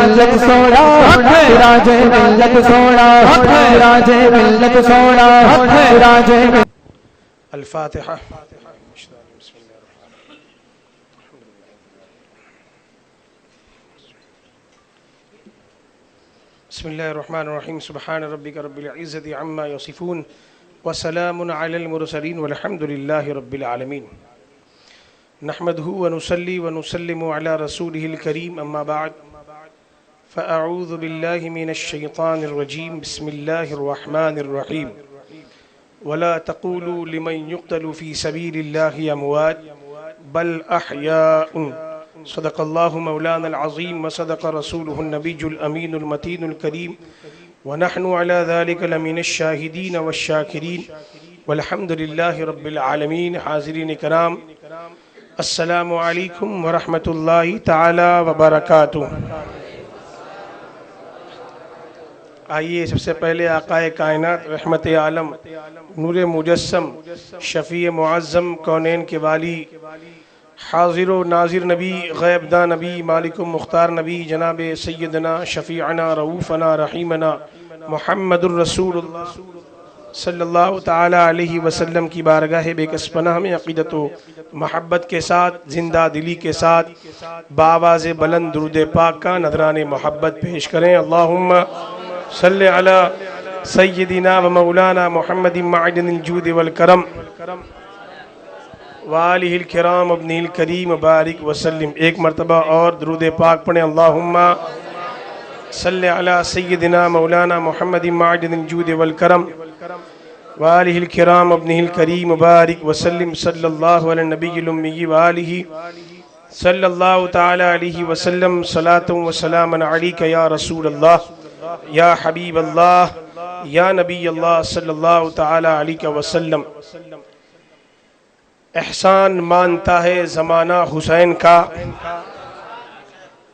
ملت سونا راج ملت سونا راج ملت سونا راج الفاتحہ۔ بسم اللہ الرحمن الرحیم۔ سبحان ربک رب العزت عما یصفون وسلام علی المرسلین والحمد للہ رب العالمین۔ نحمدہ ونصلی ونسلم علی رسولہ الکریم، اما بعد فاعوذ باللہ من الشیطان الرجیم، بسم اللہ الرحمن الرحیم۔ ولا تقولوا لمن يقتل في سبيل الله اموات بل احياء صدق الله مولانا العظيم وصدق رسوله النبي الامين المتين الكريم ونحن على ذلك لمن الشاهدين والشاكرين والحمد لله رب العالمين۔ حاضرین کرام، السلام علیکم ورحمۃ اللہ تعالی وبرکاتہ۔ آئیے سب سے پہلے آقائے کائنات، رحمت عالم، نور مجسم، شفیع معظم، کونین کے والی، حاضر و ناظر نبی، غیب داں نبی، مالک و مختار نبی، جناب سیدنا شفیعنا رؤوفنا رحیمنا محمد الرسول اللہ صلی اللہ تعالی علیہ وسلم کی بارگاہ بے کس پناہ میں عقیدت و محبت کے ساتھ، زندہ دلی کے ساتھ بآواز بلند درود پاک کا نذران محبت پیش کریں۔ اللہم صلی علی سیدنا و مولانا محمد معدن الجود والکرم وآلہ الکرام ابنہ الکریم بارک وسلم۔ ایک مرتبہ اور درود پاک پڑھیں۔ اللہم صلی علی سیدنا مولانا محمد معدن الجود والکرم وآلہ الکرام ابنہ الکریم بارک وسلم۔ صلی اللہ علی النبی الامی وآلہ صلی اللہ تعالی علیہ وسلم۔ صلاۃ و سلام علیک یا رسول اللہ، یا حبیب اللہ، یا نبی اللہ صلی اللہ تعالی علیہ وسلم۔ احسان مانتا ہے زمانہ حسین کا،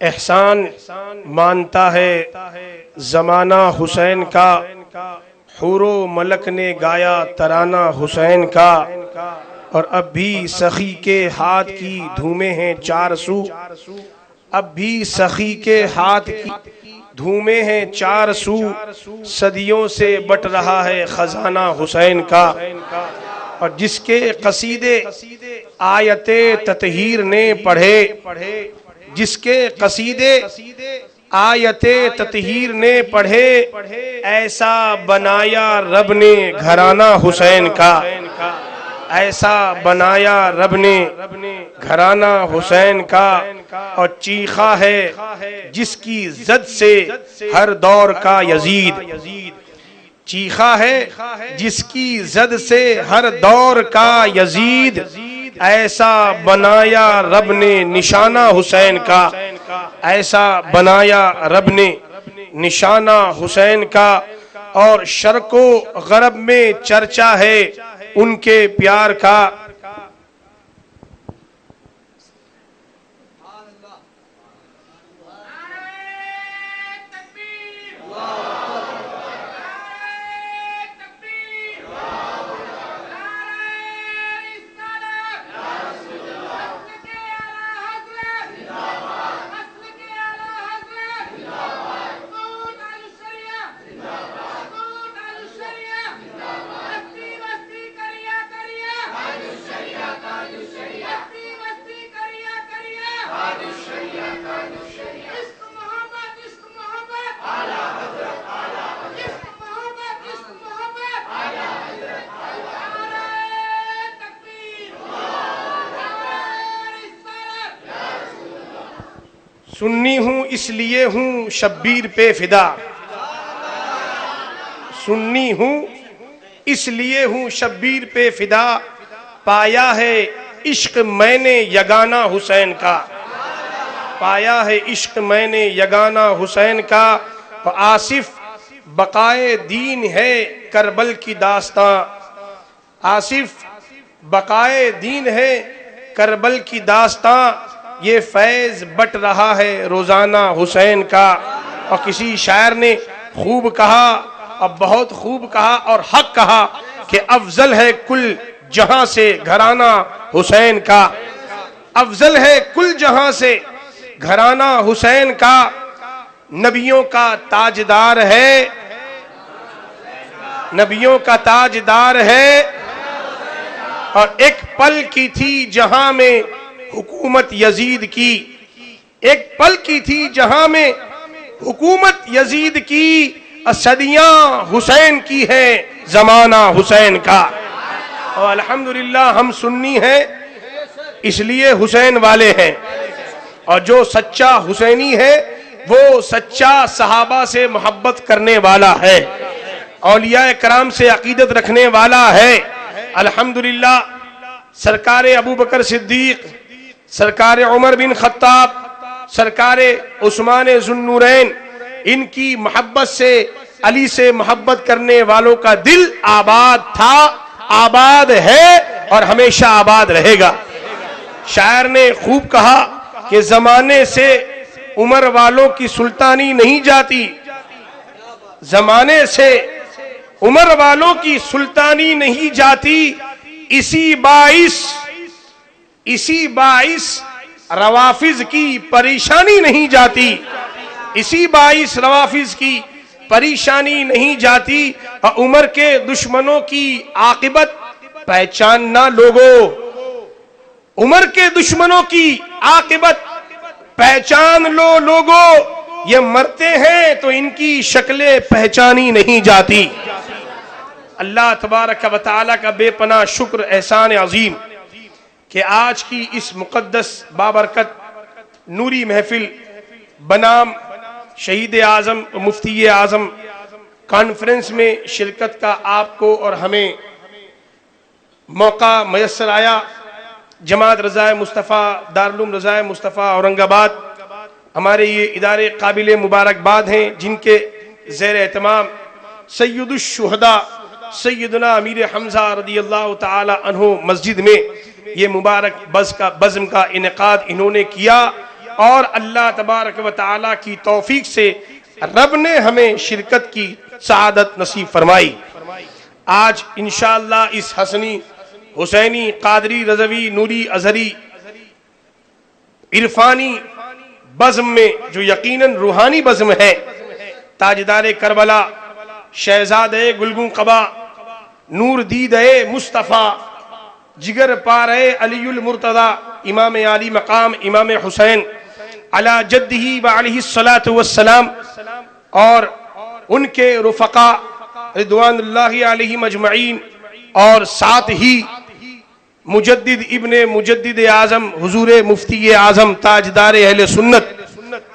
احسان مانتا ہے زمانہ حسین کا، حور و ملک نے گایا ترانہ حسین کا، اور اب بھی سخی کے ہاتھ کی دھومیں ہیں چار سو، اب بھی سخی کے ہاتھ کی دھومیں ہیں چار سو، صدیوں سے بٹ رہا ہے خزانہ حسین کا، اور جس کے قصیدے آیت تطہیر نے پڑھے، جس کے قصیدے آیت تطہیر نے پڑھے، ایسا بنایا رب نے گھرانہ حسین کا، ایسا بنایا رب نے گھرانہ حسین کا، اور چیخا ہے جس کی زد سے ہر دور کا یزید، چیخا ہے جس کی زد سے ہر دور کا یزید، ایسا بنایا رب نے نشانہ حسین کا، ایسا بنایا رب نے نشانہ حسین کا، اور شرق و غرب میں چرچا ہے ان کے پیار کا۔ سنی ہوں اس لیے ہوں شبیر پہ فدا، سنی ہوں اس لیے ہوں شبیر پہ فدا، پایا ہے عشق میں نے یگانہ حسین کا، پایا ہے عشق میں نے یگانہ حسین کا، آصف بقائے دین ہے کربل کی داستاں، آصف بقائے دین ہے کربل کی داستاں، یہ فیض بٹ رہا ہے روزانہ حسین کا۔ اور کسی شاعر نے خوب کہا، اور بہت خوب کہا اور حق کہا، کہ افضل ہے کل جہاں سے گھرانہ حسین کا، افضل ہے کل جہاں سے گھرانہ حسین کا، نبیوں کا تاجدار ہے، نبیوں کا تاجدار ہے، اور ایک پل کی تھی جہاں میں حکومت یزید کی، ایک پل کی تھی جہاں میں حکومت یزید کی، صدیاں حسین کی ہے، زمانہ حسین کا۔ اور الحمدللہ ہم سنی ہیں اس لیے حسین والے ہیں، اور جو سچا حسینی ہے وہ سچا صحابہ سے محبت کرنے والا ہے، اولیاء کرام سے عقیدت رکھنے والا ہے۔ الحمدللہ سرکار ابو بکر صدیق، سرکار عمر بن خطاب، سرکار عثمان ذو النورین، ان کی محبت سے، علی سے محبت کرنے والوں کا دل آباد تھا، آباد ہے اور ہمیشہ آباد رہے گا۔ شاعر نے خوب کہا کہ زمانے سے عمر والوں کی سلطانی نہیں جاتی، زمانے سے عمر والوں کی سلطانی نہیں جاتی، اسی باعث روافض کی پریشانی نہیں جاتی، اسی باعث روافض کی پریشانی نہیں جاتی، اور عمر کے دشمنوں کی عاقبت پہچاننا لوگوں، عمر کے دشمنوں کی عاقبت پہچان لو لوگوں، یہ مرتے ہیں تو ان کی شکلیں پہچانی نہیں جاتی۔ اللہ تبارک و تعالی کا بے پناہ شکر، احسان عظیم کہ آج کی اس مقدس بابرکت نوری محفل بنام شہید اعظم مفتی اعظم کانفرنس میں شرکت کا آپ کو اور ہمیں موقع میسر آیا۔ جماعت رضائے مصطفیٰ، دارالعلوم رضائے مصطفیٰ اورنگ آباد، ہمارے یہ ادارے قابل مبارکباد ہیں جن کے زیر اہتمام سید الشہداء سیدنا امیر حمزہ رضی اللہ تعالی عنہ مسجد میں یہ مبارک بزم کا انعقاد انہوں نے کیا، اور اللہ تبارک و تعالی کی توفیق سے رب نے ہمیں شرکت کی سعادت نصیب فرمائی۔ آج انشاءاللہ اس حسنی، حسینی، قادری، رضوی، نوری، ازہری، عرفانی بزم میں جو یقیناً روحانی بزم ہے، تاجدار کربلا، شہزادہ گلگوں قبا، نور دیدہ مصطفیٰ، جگر پارے علی المرتضی، امام عالی مقام امام حسین علی جدہ و علیہ الصلاۃ والسلام، اور ان کے رفقا رضوان اللہ علیہم اجمعین، اور ساتھ ہی مجدد ابن مجدد اعظم حضور مفتی اعظم تاجدار اہل سنت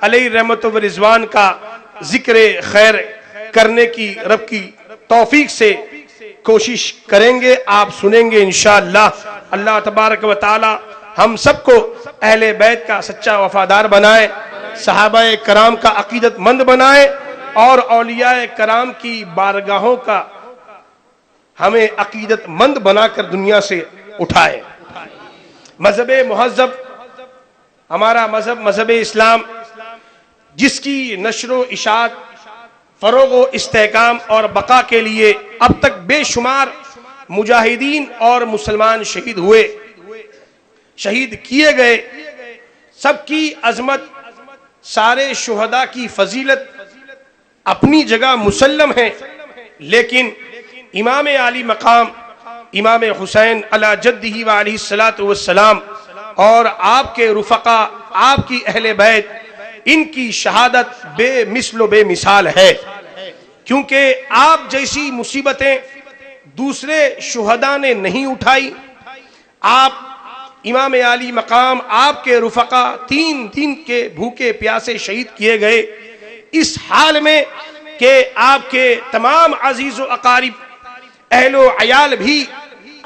علیہ رحمت و رضوان کا ذکر خیر کرنے کی رب کی توفیق سے کوشش کریں گے، آپ سنیں گے انشاءاللہ۔ اللہ تبارک و تعالی ہم سب کو اہل بیت کا سچا وفادار بنائے، صحابہ کرام کا عقیدت مند بنائے، اور اولیاء کرام کی بارگاہوں کا ہمیں عقیدت مند بنا کر دنیا سے اٹھائے۔ مذہب مہذب، ہمارا مذہب مذہب اسلام، جس کی نشر و اشاعت، فروغ و استحکام اور بقا کے لیے اب تک بے شمار مجاہدین اور مسلمان شہید ہوئے، شہید کیے گئے، سب کی عظمت، سارے شہداء کی فضیلت اپنی جگہ مسلم ہے، لیکن امام عالی مقام امام حسین علی جدہ و علیہ الصلاۃ والسلام اور آپ کے رفقا، آپ کی اہل بیت، ان کی شہادت بے مثل و بے مثال ہے، کیونکہ آپ جیسی مصیبتیں دوسرے شہداء نے نہیں اٹھائی۔ آپ امام عالی مقام، آپ کے رفقا 3 دن کے بھوکے پیاسے شہید کیے گئے، اس حال میں کہ آپ کے تمام عزیز و اقارب، اہل و عیال بھی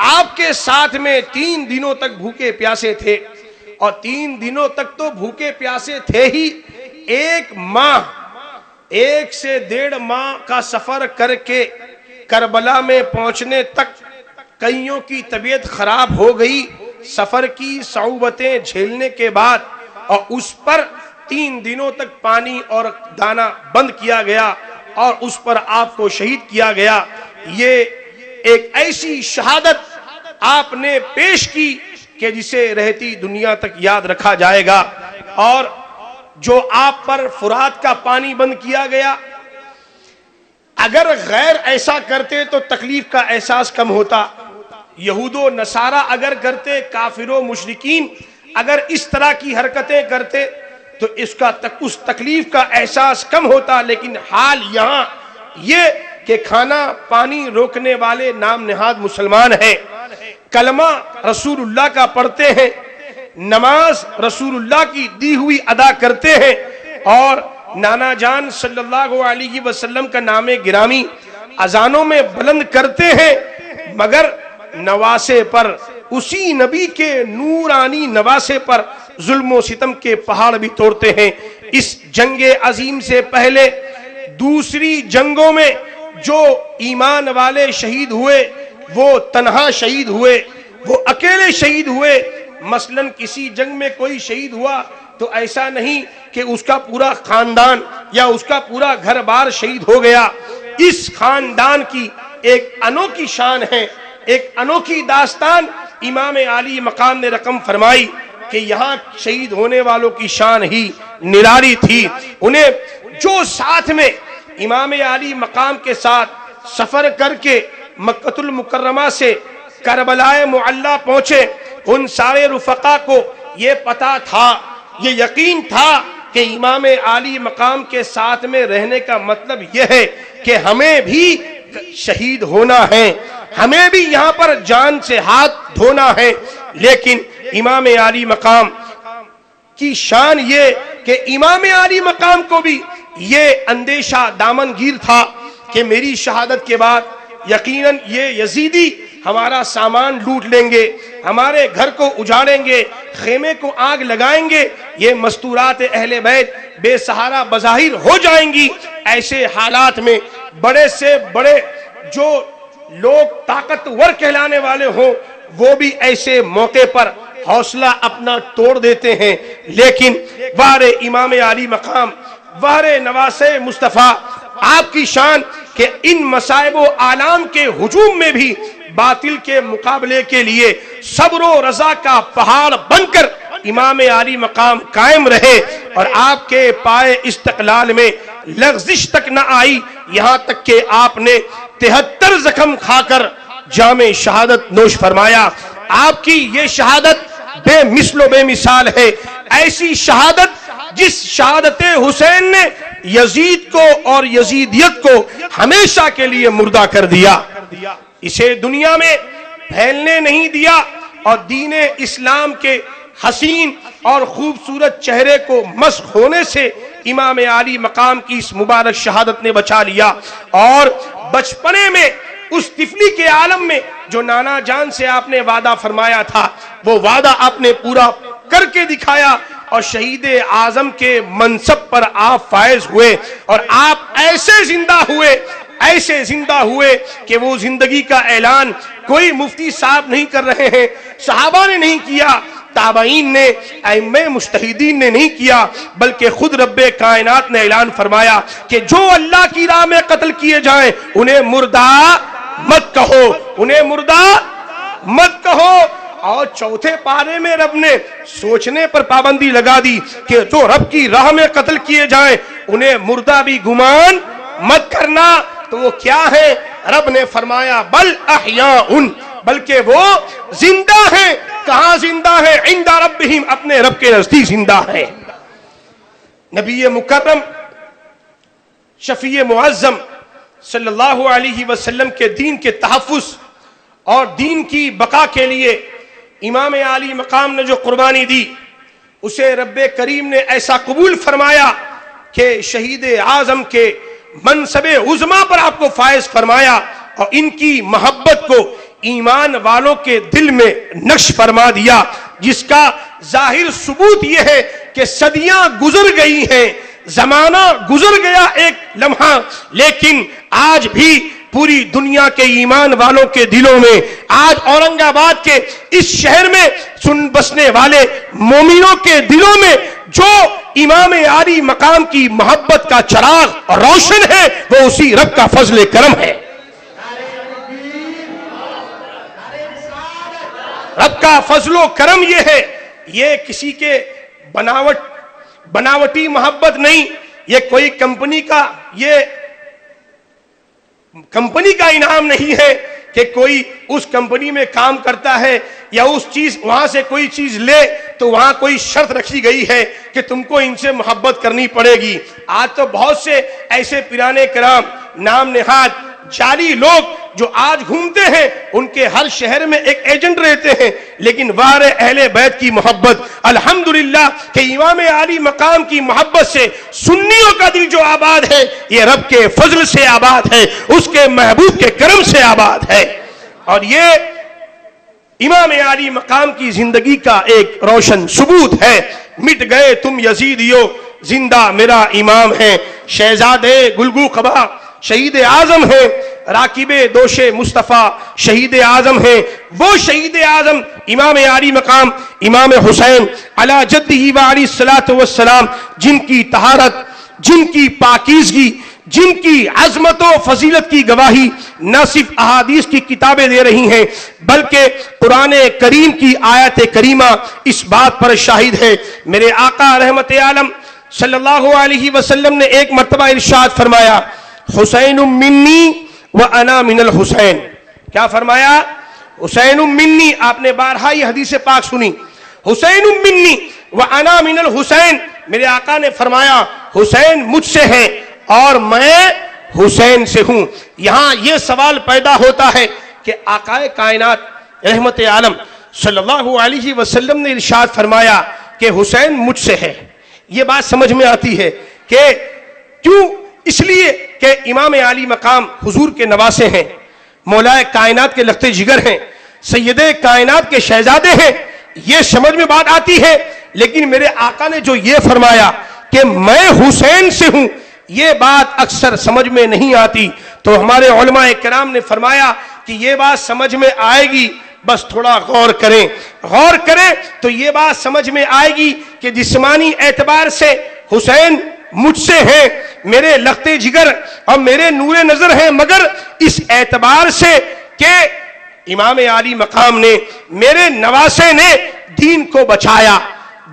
آپ کے ساتھ میں 3 دنوں تک بھوکے پیاسے تھے، اور 3 دنوں تک تو بھوکے پیاسے تھے ہی، 1 ماہ، 1 سے 1.5 ماہ کا سفر کر کے کربلا میں پہنچنے تک کئیوں کی طبیعت خراب ہو گئی، سفر کی صعوبتیں جھیلنے کے بعد، اور اس پر 3 دنوں تک پانی اور دانا بند کیا گیا، اور اس پر آپ کو شہید کیا گیا۔ یہ ایک ایسی شہادت آپ نے پیش کی کہ جسے رہتی دنیا تک یاد رکھا جائے گا۔ اور جو آپ پر فرات کا پانی بند کیا گیا، اگر غیر ایسا کرتے تو تکلیف کا احساس کم ہوتا. یہود و نصارہ اگر کرتے، کافر و مشرکین اگر اس طرح کی حرکتیں کرتے تو اس تکلیف کا احساس کم ہوتا. لیکن حال یہاں یہ کہ کھانا پانی روکنے والے نام نہاد مسلمان ہیں، کلمہ رسول اللہ کا پڑھتے ہیں، نماز رسول اللہ کی دی ہوئی ادا کرتے ہیں، اور نانا جان صلی اللہ علیہ وسلم کا نام گرامی اذانوں میں بلند کرتے ہیں، مگر نواسے پر، اسی نبی کے نورانی نواسے پر ظلم و ستم کے پہاڑ بھی توڑتے ہیں. اس جنگ عظیم سے پہلے دوسری جنگوں میں جو ایمان والے شہید ہوئے وہ تنہا شہید ہوئے، وہ اکیلے شہید ہوئے. مثلاً کسی جنگ میں کوئی شہید ہوا تو ایسا نہیں کہ اس کا پورا خاندان یا اس کا پورا گھر بار شہید ہو گیا. اس خاندان کی ایک انوکھی شان ہے، ایک انوکھی داستان امام عالی مقام نے رقم فرمائی کہ یہاں شہید ہونے والوں کی شان ہی نرالی تھی. انہیں جو ساتھ میں امام عالی مقام کے ساتھ سفر کر کے مکہ المکرمہ سے کربلائے معلی پہنچے، ان سارے رفقا کو یہ پتا تھا، یہ یقین تھا کہ امام عالی مقام کے ساتھ میں رہنے کا مطلب یہ ہے کہ ہمیں بھی شہید ہونا ہے، ہمیں بھی یہاں پر جان سے ہاتھ دھونا ہے. لیکن امام عالی مقام کی شان یہ کہ امام عالی مقام کو بھی یہ اندیشہ دامن گیر تھا کہ میری شہادت کے بعد یقیناً یہ یزیدی ہمارا سامان لوٹ لیں گے، ہمارے گھر کو اجاڑیں گے، خیمے کو آگ لگائیں گے، یہ مستورات اہل بیت بے سہارا بظاہر ہو جائیں گی. ایسے حالات میں بڑے سے بڑے جو لوگ طاقتور کہلانے والے ہوں وہ بھی ایسے موقع پر حوصلہ اپنا توڑ دیتے ہیں. لیکن وار امام عالی مقام، وار نواسے مصطفیٰ، آپ کی شان کہ ان مصائب و آلام کے ہجوم میں بھی باطل کے مقابلے کے لیے صبر و رضا کا پہاڑ بن کر امام عالی مقام قائم رہے، اور آپ کے پائے استقلال میں لغزش تک نہ آئی. یہاں تک کہ آپ نے 73 زخم کھا کر جام شہادت نوش فرمایا. آپ کی یہ شہادت بے مثل و بے مثال ہے، ایسی شہادت جس شہادت حسین نے یزید کو اور یزیدیت کو ہمیشہ کے لیے مردہ کر دیا، اسے دنیا میں پھیلنے نہیں دیا، اور دین اسلام کے حسین اور خوبصورت چہرے کو مسخ ہونے سے امام عالی مقام کی اس مبارک شہادت نے بچا لیا. اور بچپنے میں اس طفلی کے عالم میں جو نانا جان سے آپ نے وعدہ فرمایا تھا وہ وعدہ آپ نے پورا کر کے دکھایا، اور شہید اعظم کے منصب پر آپ فائز ہوئے، اور آپ ایسے زندہ ہوئے کہ وہ زندگی کا اعلان کوئی مفتی صاحب نہیں کر رہے ہیں، صحابہ نے نہیں کیا، تابعین نے، ائمہ مجتہدین نے نہیں کیا، بلکہ خود رب کائنات نے اعلان فرمایا کہ جو اللہ کی راہ میں قتل کیے جائیں انہیں مردہ مت کہو، انہیں مردہ مت کہو. اور چوتھے پارے میں رب نے سوچنے پر پابندی لگا دی کہ جو رب کی راہ میں قتل کیے جائیں انہیں مردہ بھی گمان مت کرنا. تو وہ کیا ہے؟ رب نے فرمایا بل احیاء، بلکہ وہ زندہ ہیں. کہاں زندہ ہے؟ عند ربہم، اپنے رب کے نزدیک زندہ ہے. نبی مکرم شفیع معظم صلی اللہ علیہ وسلم کے دین کے تحفظ اور دین کی بقا کے لیے امام عالی مقام نے جو قربانی دی اسے رب کریم نے ایسا قبول فرمایا کہ شہید اعظم کے منصب عظما پر آپ کو فائز فرمایا، اور ان کی محبت کو ایمان والوں کے دل میں نقش فرما دیا، جس کا ظاہر ثبوت یہ ہے کہ صدیاں گزر گئی ہیں، زمانہ گزر گیا ایک لمحہ، لیکن آج بھی پوری دنیا کے ایمان والوں کے دلوں میں، آج اورنگ آباد کے اس شہر میں بسنے والے مومنوں کے دلوں میں جو امام عالی مقام کی محبت کا چراغ روشن ہے وہ اسی رب کا فضل کرم ہے. رب کا فضل و کرم یہ ہے، یہ کسی کے بناوٹ بناوٹی محبت نہیں، یہ کوئی کمپنی کا انعام نہیں ہے کہ کوئی اس کمپنی میں کام کرتا ہے یا اس چیز وہاں سے کوئی چیز لے تو وہاں کوئی شرط رکھی گئی ہے کہ تم کو ان سے محبت کرنی پڑے گی۔ آج تو بہت سے ایسے پیرانے کرام، نام نہاد جعلی لوگ جو آج گھومتے ہیں، ان کے ہر شہر میں ایک ایجنٹ رہتے ہیں، لیکن وار اہل بیت کی محبت، الحمدللہ کہ امام عالی مقام کی محبت سے سنیوں کا دل جو آباد ہے، یہ رب کے فضل سے آباد ہے، اس کے محبوب کے کرم سے آباد ہے۔ اور یہ امام عالی مقام کی زندگی کا ایک روشن ثبوت ہے۔ مٹ گئے تم یزیدیو، زندہ میرا امام ہے۔ شہزادے گلگو قبا شہید اعظم ہے، راکب دوش مصطفیٰ شہید اعظم ہے۔ وہ شہید اعظم امام عالی مقام امام حسین علی جدہ و علیہ الصلوۃ والسلام، جن کی طہارت، جن کی پاکیزگی، جن کی عظمت و فضیلت کی گواہی نہ صرف احادیث کی کتابیں دے رہی ہیں بلکہ قرآن کریم کی آیت کریمہ اس بات پر شاہد ہے۔ میرے آقا رحمت عالم صلی اللہ علیہ وسلم نے ایک مرتبہ ارشاد فرمایا، حسین منی وانا من الحسین۔ کیا فرمایا؟ حسین منی۔ آپ نے بارہا یہ حدیث پاک سنی، حسین منی وانا من الحسین۔ میرے آقا نے فرمایا حسین مجھ سے ہے اور میں حسین سے ہوں۔ یہاں یہ سوال پیدا ہوتا ہے کہ آقا کائنات رحمت عالم صلی اللہ علیہ وسلم نے ارشاد فرمایا کہ حسین مجھ سے ہے، یہ بات سمجھ میں آتی ہے کہ کیوں؟ اس لیے کہ امام عالی مقام حضور کے نواسے ہیں، مولا کائنات کے لخت جگر ہیں، سید کائنات کے شہزادے ہیں، یہ سمجھ میں بات آتی ہے۔ لیکن میرے آقا نے جو یہ فرمایا کہ میں حسین سے ہوں، یہ بات اکثر سمجھ میں نہیں آتی۔ تو ہمارے علماء کرام نے فرمایا کہ یہ بات سمجھ میں آئے گی، بس تھوڑا غور کریں، غور کریں تو یہ بات سمجھ میں آئے گی کہ جسمانی اعتبار سے حسین مجھ سے ہیں، میرے لخت جگر اور میرے نور نظر ہیں، مگر اس اعتبار سے کہ امام عالی مقام نے، میرے نواسے نے دین کو بچایا،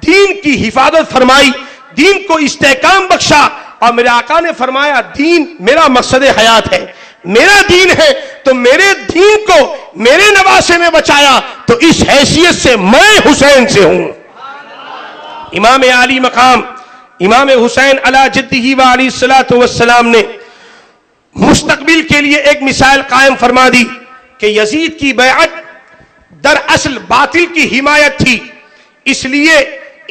دین کی حفاظت فرمائی، دین کو استحکام بخشا، اور میرے آقا نے فرمایا دین میرا مقصد حیات ہے، میرا دین ہے، تو میرے دین کو میرے نواسے نے بچایا، تو اس حیثیت سے میں حسین سے ہوں۔ امام عالی مقام امام حسین علی جدہ و علیہ الصلوۃ والسلام نے مستقبل کے لیے ایک مثال قائم فرما دی کہ یزید کی بیعت دراصل باطل کی حمایت تھی، اس لیے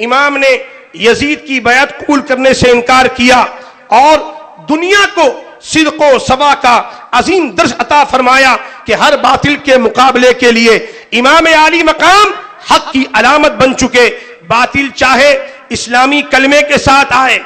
امام نے یزید کی بیعت قبول کرنے سے انکار کیا اور دنیا کو صدق و صفا کا عظیم درس عطا فرمایا کہ ہر باطل کے مقابلے کے لیے امام عالی مقام حق کی علامت بن چکے۔ باطل چاہے اسلامی کلمے کے ساتھ آئے،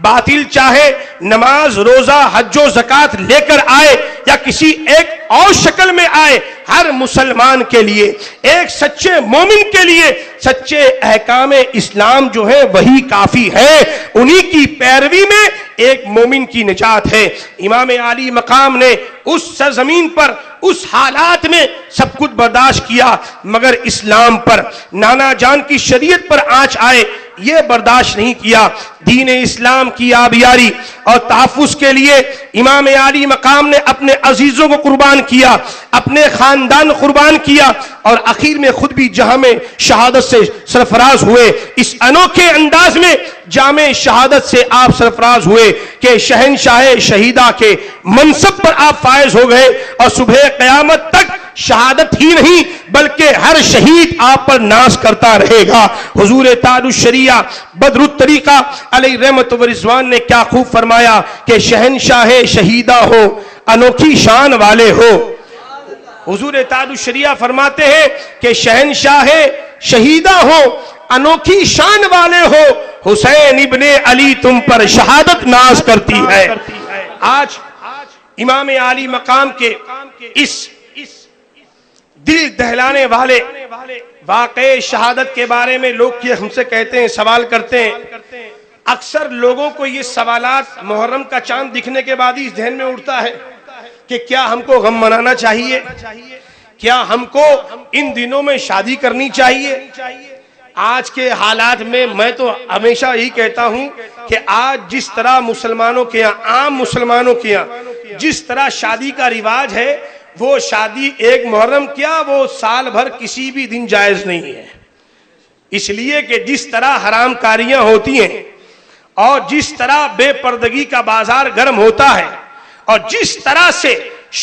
باطل چاہے نماز روزہ حج و زکات لے کر آئے یا کسی ایک اور شکل میں آئے، ہر مسلمان کے لیے، ایک سچے مومن کے لیے سچے احکام اسلام جو ہے وہی کافی ہے، انہی کی پیروی میں ایک مومن کی نجات ہے۔ امام عالی مقام نے اس سرزمین پر اس حالات میں سب کچھ برداشت کیا، مگر اسلام پر، نانا جان کی شریعت پر آنچ آئے یہ برداشت نہیں کیا۔ دین اسلام کی آبیاری اور تحفظ کے لیے امام عالی مقام نے اپنے عزیزوں کو قربان کیا، اپنے خاندان قربان کیا، اور آخر میں خود بھی جامع شہادت سے سرفراز ہوئے۔ اس انوکھے انداز میں جامع شہادت سے آپ سرفراز ہوئے کہ شہنشاہ شہیدہ کے منصب پر آپ فائز ہو گئے، اور صبح قیامت تک شہادت ہی نہیں بلکہ ہر شہید آپ پر ناز کرتا رہے گا۔ حضور تاج الشریعہ بدر الطریقہ علیہ رحمت و رضوان نے کیا خوب فرمایا کہ شہنشاہ شہیدہ ہو، انوکھی شان والے ہو۔ حضور تاج الشریعہ فرماتے ہیں کہ شہنشاہ شہیدہ ہو، انوکھی شان والے ہو، حسین ابن علی تم پر شہادت ناز کرتی ہے۔ آج امام عالی مقام کے اس دل دہلانے والے واقع شہادت کے بارے میں لوگ ہم سے کہتے ہیں، سوال کرتے ہیں، اکثر لوگوں کو یہ سوالات محرم کا چاند دکھنے کے بعد ہی ذہن میں اٹھتا ہے کہ کیا ہم کو غم منانا چاہیے، کیا ہم کو ان دنوں میں شادی کرنی چاہیے، آج کے حالات میں تو ہمیشہ یہی کہتا ہوں کہ آج جس طرح مسلمانوں کے یہاں، عام مسلمانوں کے یہاں جس طرح شادی کا رواج ہے، وہ شادی ایک محرم کیا، وہ سال بھر کسی بھی دن جائز نہیں ہے. اس لیے کہ جس طرح حرام کاریاں ہوتی ہیں اور جس طرح بے پردگی کا بازار گرم ہوتا ہے اور جس طرح سے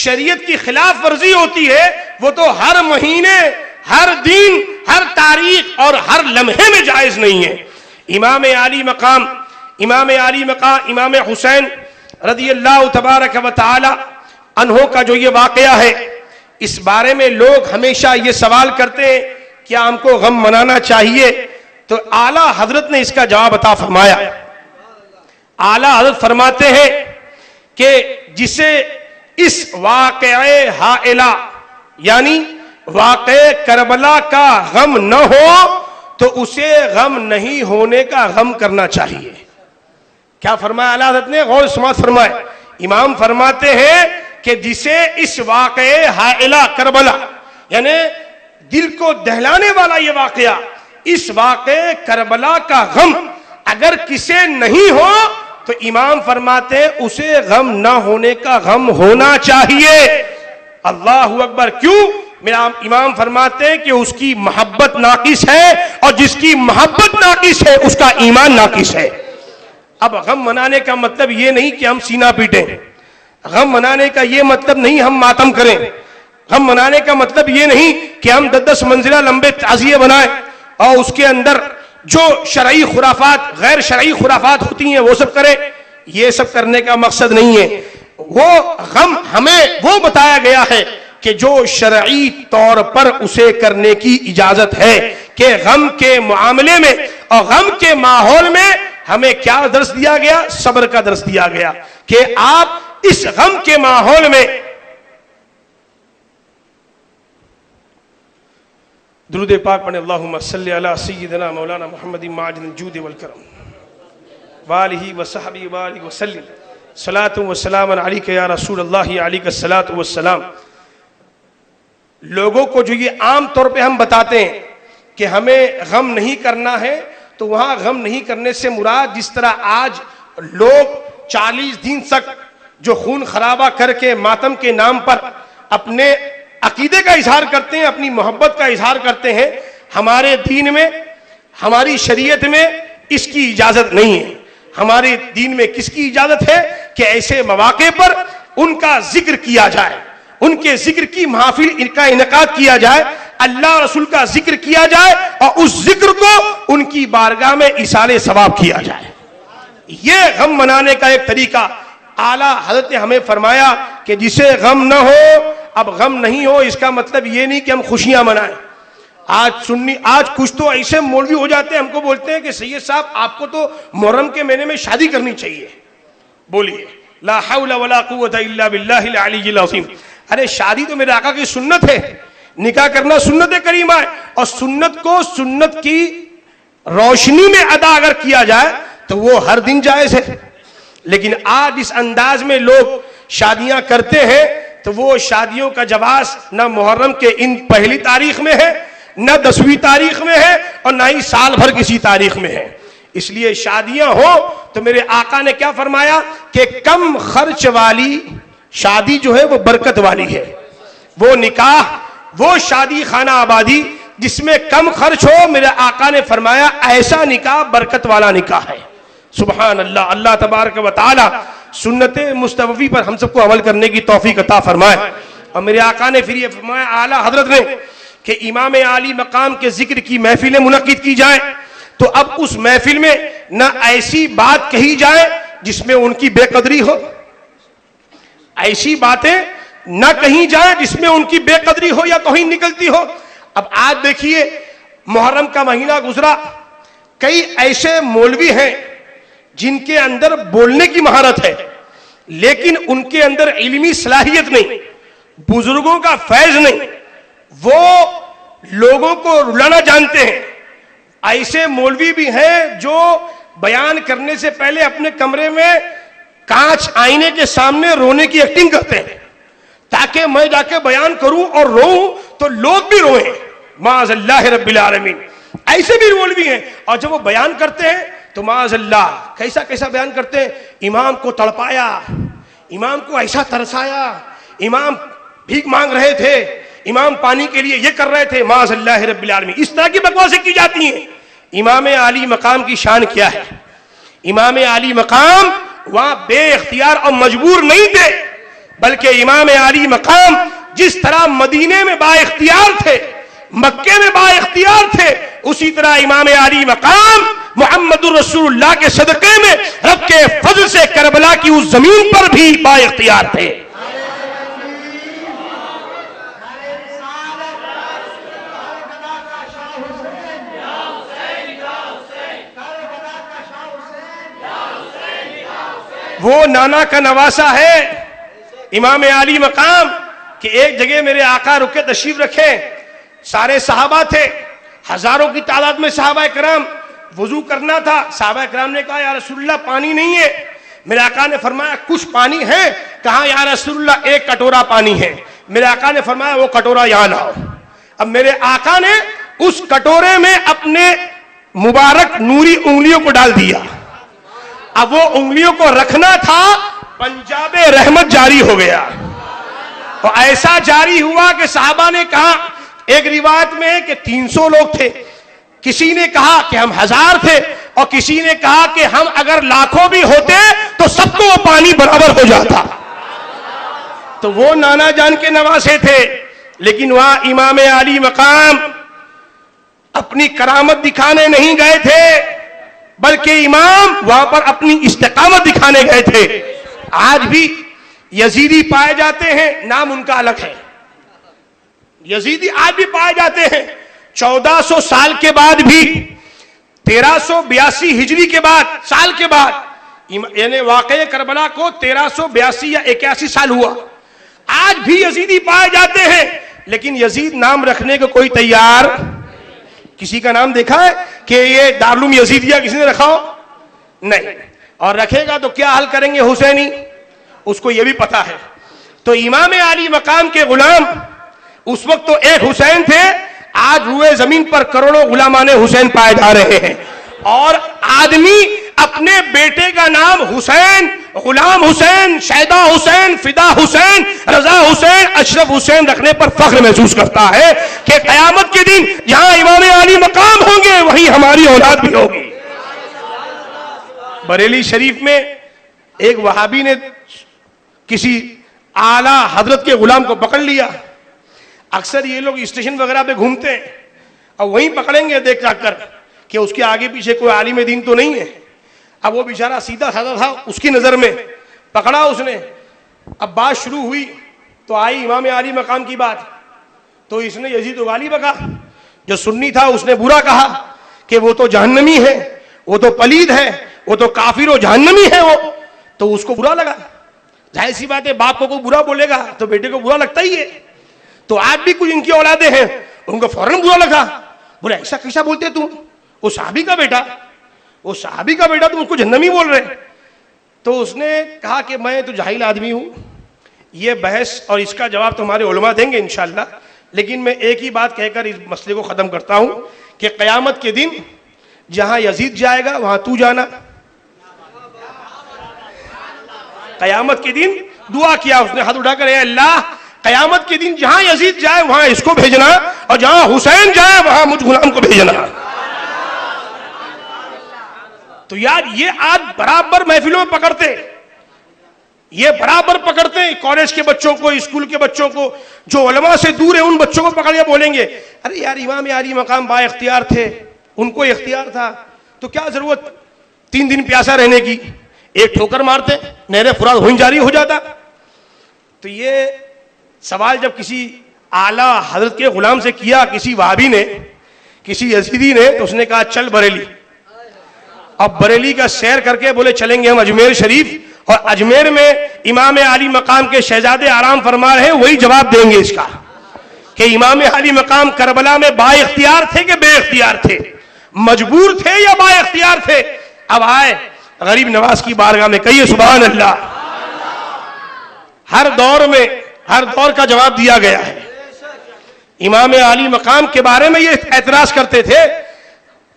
شریعت کی خلاف ورزی ہوتی ہے، وہ تو ہر مہینے، ہر دن، ہر تاریخ اور ہر لمحے میں جائز نہیں ہے. امام عالی مقام امام حسین رضی اللہ تبارک و تعالی عنہ کا جو یہ واقعہ ہے، اس بارے میں لوگ ہمیشہ یہ سوال کرتے ہیں کیا ہم کو غم منانا چاہیے؟ تو اعلیٰ حضرت نے اس کا جواب عطا فرمایا. اعلیٰ حضرت فرماتے ہیں کہ جسے اس واقعے ہائلہ یعنی واقعے کربلا کا غم نہ ہو تو اسے غم نہیں ہونے کا غم کرنا چاہیے. کیا فرمایا اعلیٰ حضرت نے؟ غور سماعت فرمائے. امام فرماتے ہیں کہ جسے اس واقعے ہائلہ کربلا یعنی دل کو دہلانے والا یہ واقعہ، اس واقعے کربلا کا غم اگر کسے نہیں ہو تو امام فرماتے ہیں اسے غم نہ ہونے کا غم ہونا چاہیے. اللہ اکبر. کیوں؟ میرا امام فرماتے ہیں کہ اس کی محبت ناقص ہے اور جس کی محبت ناقص ہے اس کا ایمان ناقص ہے. اب غم منانے کا مطلب یہ نہیں کہ ہم سینہ پیٹیں، غم منانے کا یہ مطلب نہیں ہم ماتم کریں، غم منانے کا مطلب یہ نہیں کہ ہم 10 منزلہ لمبے تعزیے بنائیں اور اس کے اندر جو شرعی خرافات، غیر شرعی خرافات ہوتی ہیں وہ سب کریں. یہ سب کرنے کا مقصد نہیں ہے. وہ غم ہمیں وہ بتایا گیا ہے کہ جو شرعی طور پر اسے کرنے کی اجازت ہے، کہ غم کے معاملے میں اور غم کے ماحول میں ہمیں کیا درس دیا گیا؟ صبر کا درس دیا گیا کہ آپ اس غم کے ماحول میں درود پاک پڑھیں. اللہم صلی علی سیدنا مولانا محمد ماجد الجود والکرم وآلہ وصحبہ وآلہ وسلم. صلاۃ و سلام علیک یا رسول اللہ، علیک الصلاۃ والسلام. لوگوں کو جو یہ عام طور پہ ہم بتاتے ہیں کہ ہمیں غم نہیں کرنا ہے، تو وہاں غم نہیں کرنے سے مراد جس طرح آج لوگ 40 دن تک جو خون خرابہ کر کے ماتم کے نام پر اپنے عقیدے کا اظہار کرتے ہیں، اپنی محبت کا اظہار کرتے ہیں، ہمارے دین میں، ہماری شریعت میں اس کی اجازت نہیں ہے. ہمارے دین میں کس کی اجازت ہے؟ کہ ایسے مواقع پر ان کا ذکر کیا جائے، ان کے ذکر کی محافل ان کا انعقاد کیا جائے، اللہ رسول کا ذکر کیا جائے اور اس ذکر کو ان کی بارگاہ میں ایصال ثواب کیا جائے. یہ غم منانے کا ایک طریقہ. اعلیٰ حضرت نے ہمیں فرمایا کہ جسے غم نہ ہو، اب غم نہیں ہو اس کا مطلب یہ نہیں کہ ہم خوشیاں منائیں. آج کچھ تو ایسے مولوی ہو جاتے ہیں، ہم کو بولتے ہیں کہ سید صاحب آپ کو تو محرم کے مہینے میں شادی کرنی چاہیے. بولیے لا حول ولا قوت الا باللہ العلی العظیم. ارے شادی تو میرے آقا کی سنت ہے، نکاح کرنا سنت کریمہ ہے، اور سنت کو سنت کی روشنی میں ادا اگر کیا جائے تو وہ ہر دن جائز ہے. لیکن آج اس انداز میں لوگ شادیاں کرتے ہیں تو وہ شادیوں کا جواز نہ محرم کے ان پہلی تاریخ میں ہے، نہ 10ویں تاریخ میں ہے، اور نہ ہی سال بھر کسی تاریخ میں ہے. اس لیے شادیاں ہو تو میرے آقا نے کیا فرمایا کہ کم خرچ والی شادی جو ہے وہ برکت والی ہے. وہ نکاح، وہ شادی خانہ آبادی جس میں کم خرچ ہو، میرے آقا نے فرمایا ایسا نکاح برکت والا نکاح ہے. سبحان اللہ. اللہ تبارک و تعالی سنت مصطفی پر ہم سب کو عمل کرنے کی توفیق عطا فرمائے. اور میرے آقا نے پھر یہ فرمایا اعلیٰ حضرت نے کہ امام عالی مقام کے ذکر کی محفلیں منعقد کی جائیں تو اب اس محفل میں نہ ایسی بات کہی جائے جس میں ان کی بے قدری ہو، ایسی باتیں نہ کہیں جائیں جس میں ان کی بے قدری ہو یا توہین نکلتی ہو. اب آج دیکھیے محرم کا مہینہ گزرا، کئی ایسے مولوی ہیں جن کے اندر بولنے کی مہارت ہے لیکن ان کے اندر علمی صلاحیت نہیں، بزرگوں کا فیض نہیں، وہ لوگوں کو رلانا جانتے ہیں. ایسے مولوی بھی ہیں جو بیان کرنے سے پہلے اپنے کمرے میں کانچ آئینے کے سامنے رونے کی ایکٹنگ کرتے ہیں تاکہ میں جا کے بیان کروں اور روؤں تو لوگ بھی روئیں. معاذ اللہ رب العالمین. ایسے بھی مولوی ہیں، اور جب وہ بیان کرتے ہیں تو معاذ اللہ کیسا کیسا بیان کرتے ہیں. امام کو تڑپایا، امام کو ایسا ترسایا، امام بھیک مانگ رہے تھے، امام پانی کے لیے یہ کر رہے تھے. معاذ اللہ رب العالمین، اس طرح کی بکواسیں کی جاتی ہیں. امام عالی مقام کی شان کیا ہے؟ امام عالی مقام وہاں بے اختیار اور مجبور نہیں تھے، بلکہ امام عالی مقام جس طرح مدینے میں با اختیار تھے، مکے میں با اختیار تھے، اسی طرح امام علی مقام محمد الرسول اللہ کے صدقے میں رب کے فضل سے کربلا کی اس زمین پر بھی با اختیار تھے. وہ نانا کا نواسا ہے امام علی مقام کہ ایک جگہ میرے آقا رکے تشریف رکھے، سارے صحابہ تھے، ہزاروں کی تعداد میں صحابہ کرام، وضو کرنا تھا. صحابہ کرام نے کہا یا رسول اللہ پانی نہیں ہے. میرے آقا نے فرمایا کچھ پانی ہے؟ کہا یا رسول اللہ ایک کٹورا پانی ہے. میرے آقا نے فرمایا وہ کٹورا یہاں لاؤ. اب میرے آقا نے اس کٹورے میں اپنے مبارک نوری انگلیوں کو ڈال دیا. اب وہ انگلیوں کو رکھنا تھا، پنجاب رحمت جاری ہو گیا. اور ایسا جاری ہوا کہ صحابہ نے کہا، ایک روایت میں کہ 300 لوگ تھے، کسی نے کہا کہ ہم 1000 تھے، اور کسی نے کہا کہ ہم اگر لاکھوں بھی ہوتے تو سب کو وہ پانی برابر ہو جاتا. تو وہ نانا جان کے نواسے تھے. لیکن وہاں امام علی مقام اپنی کرامت دکھانے نہیں گئے تھے، بلکہ امام وہاں پر اپنی استقامت دکھانے گئے تھے. آج بھی یزیدی پائے جاتے ہیں، نام ان کا الگ ہے. یزیدی آج بھی پائے جاتے ہیں. 1400 سال کے بعد بھی، 1382 ہجری کے بعد سال کے بعد، یعنی واقعہ کربلا کو 1382 یا 81 سال ہوا، آج بھی یزیدی پائے جاتے ہیں. لیکن یزید نام رکھنے کو کوئی تیار، کسی کا نام دیکھا ہے کہ یہ دارالعلوم یزیدیہ کسی نے رکھا ہو؟ نہیں. اور رکھے گا تو کیا حل کریں گے حسینی؟ اس کو یہ بھی پتا ہے. تو امام علی مقام کے غلام اس وقت تو ایک حسین تھے، آج روئے زمین پر کروڑوں غلامان حسین پائے جا رہے ہیں. اور آدمی اپنے بیٹے کا نام حسین، غلام حسین، شہدا حسین، فدا حسین، رضا حسین، اشرف حسین رکھنے پر فخر محسوس کرتا ہے کہ قیامت کے دن جہاں امام علی مقام ہوں گے وہیں ہماری اولاد بھی ہوگی. بریلی شریف میں ایک وہابی نے کسی اعلیٰ حضرت کے غلام کو پکڑ لیا. اکثر یہ لوگ اسٹیشن وغیرہ پہ گھومتے ہیں اور وہیں پکڑیں گے دیکھ کر کہ اس کے آگے پیچھے کوئی عالم دین تو نہیں ہے. اب وہ بیچارہ سیدھا سادہ تھا اس کی نظر میں، پکڑا اس نے. اب بات شروع ہوئی تو آئی امام علی مقام کی بات، تو اس نے یزید و غالب کہا. جو سنی تھا اس نے برا کہا کہ وہ تو جہنمی ہے، وہ تو پلید ہے، وہ تو کافر و جہنمی ہے وہ. تو اس کو برا لگا. ظاہر سی بات ہے باپ کو کوئی برا بولے گا تو بیٹے کو برا لگتا ہی ہے. تو آج بھی کچھ ان کی اولادیں ہیں، ان کو فوراً برا لگا. بولے ایسا کیسا بولتے تم؟ وہ صحابی کا بیٹا، وہ صحابی کا بیٹا، تم اس کو جہنمی بول رہے. تو اس نے کہا کہ میں تو جاہل آدمی ہوں، یہ بحث اور اس کا جواب تو ہمارے علماء دیں گے انشاءاللہ. لیکن میں ایک ہی بات کہہ کر اس مسئلے کو ختم کرتا ہوں کہ قیامت کے دن جہاں یزید جائے گا وہاں تو جانا. قیامت کے دن دعا کیا اس نے ہاتھ اٹھا کر، اے اللہ قیامت کے دن جہاں یزید جائے وہاں اس کو بھیجنا، اور جہاں حسین جائے وہاں مجھ غلام کو بھیجنا. تو یار یہ آج برابر محفلوں میں پکڑتے، یہ برابر پکڑتے کالج کے بچوں کو، اسکول کے بچوں کو، جو علماء سے دور ہیں ان بچوں کو پکڑ کے بولیں گے ارے یار امام علی مقام با اختیار تھے، ان کو اختیار تھا، تو کیا ضرورت 3 دن پیاسا رہنے کی؟ ایک ٹھوکر مارتے نہر فرات وہیں جاری ہو جاتا. تو یہ سوال جب کسی اعلیٰ حضرت کے غلام سے کیا کسی وہابی نے، کسی یزیدی نے، تو اس نے کہا چل بریلی. اب بریلی کا سیر کر کے بولے چلیں گے ہم اجمیر شریف، اور اجمیر میں امام علی مقام کے شہزادے آرام فرما رہے ہیں، وہی جواب دیں گے اس کا کہ امام علی مقام کربلا میں با اختیار تھے کہ بے اختیار تھے، مجبور تھے یا با اختیار تھے. اب آئے غریب نواز کی بارگاہ میں، کہیے سبحان اللہ. ہر دور میں ہر دور کا جواب دیا گیا ہے. امام علی مقام کے بارے میں یہ اعتراض کرتے تھے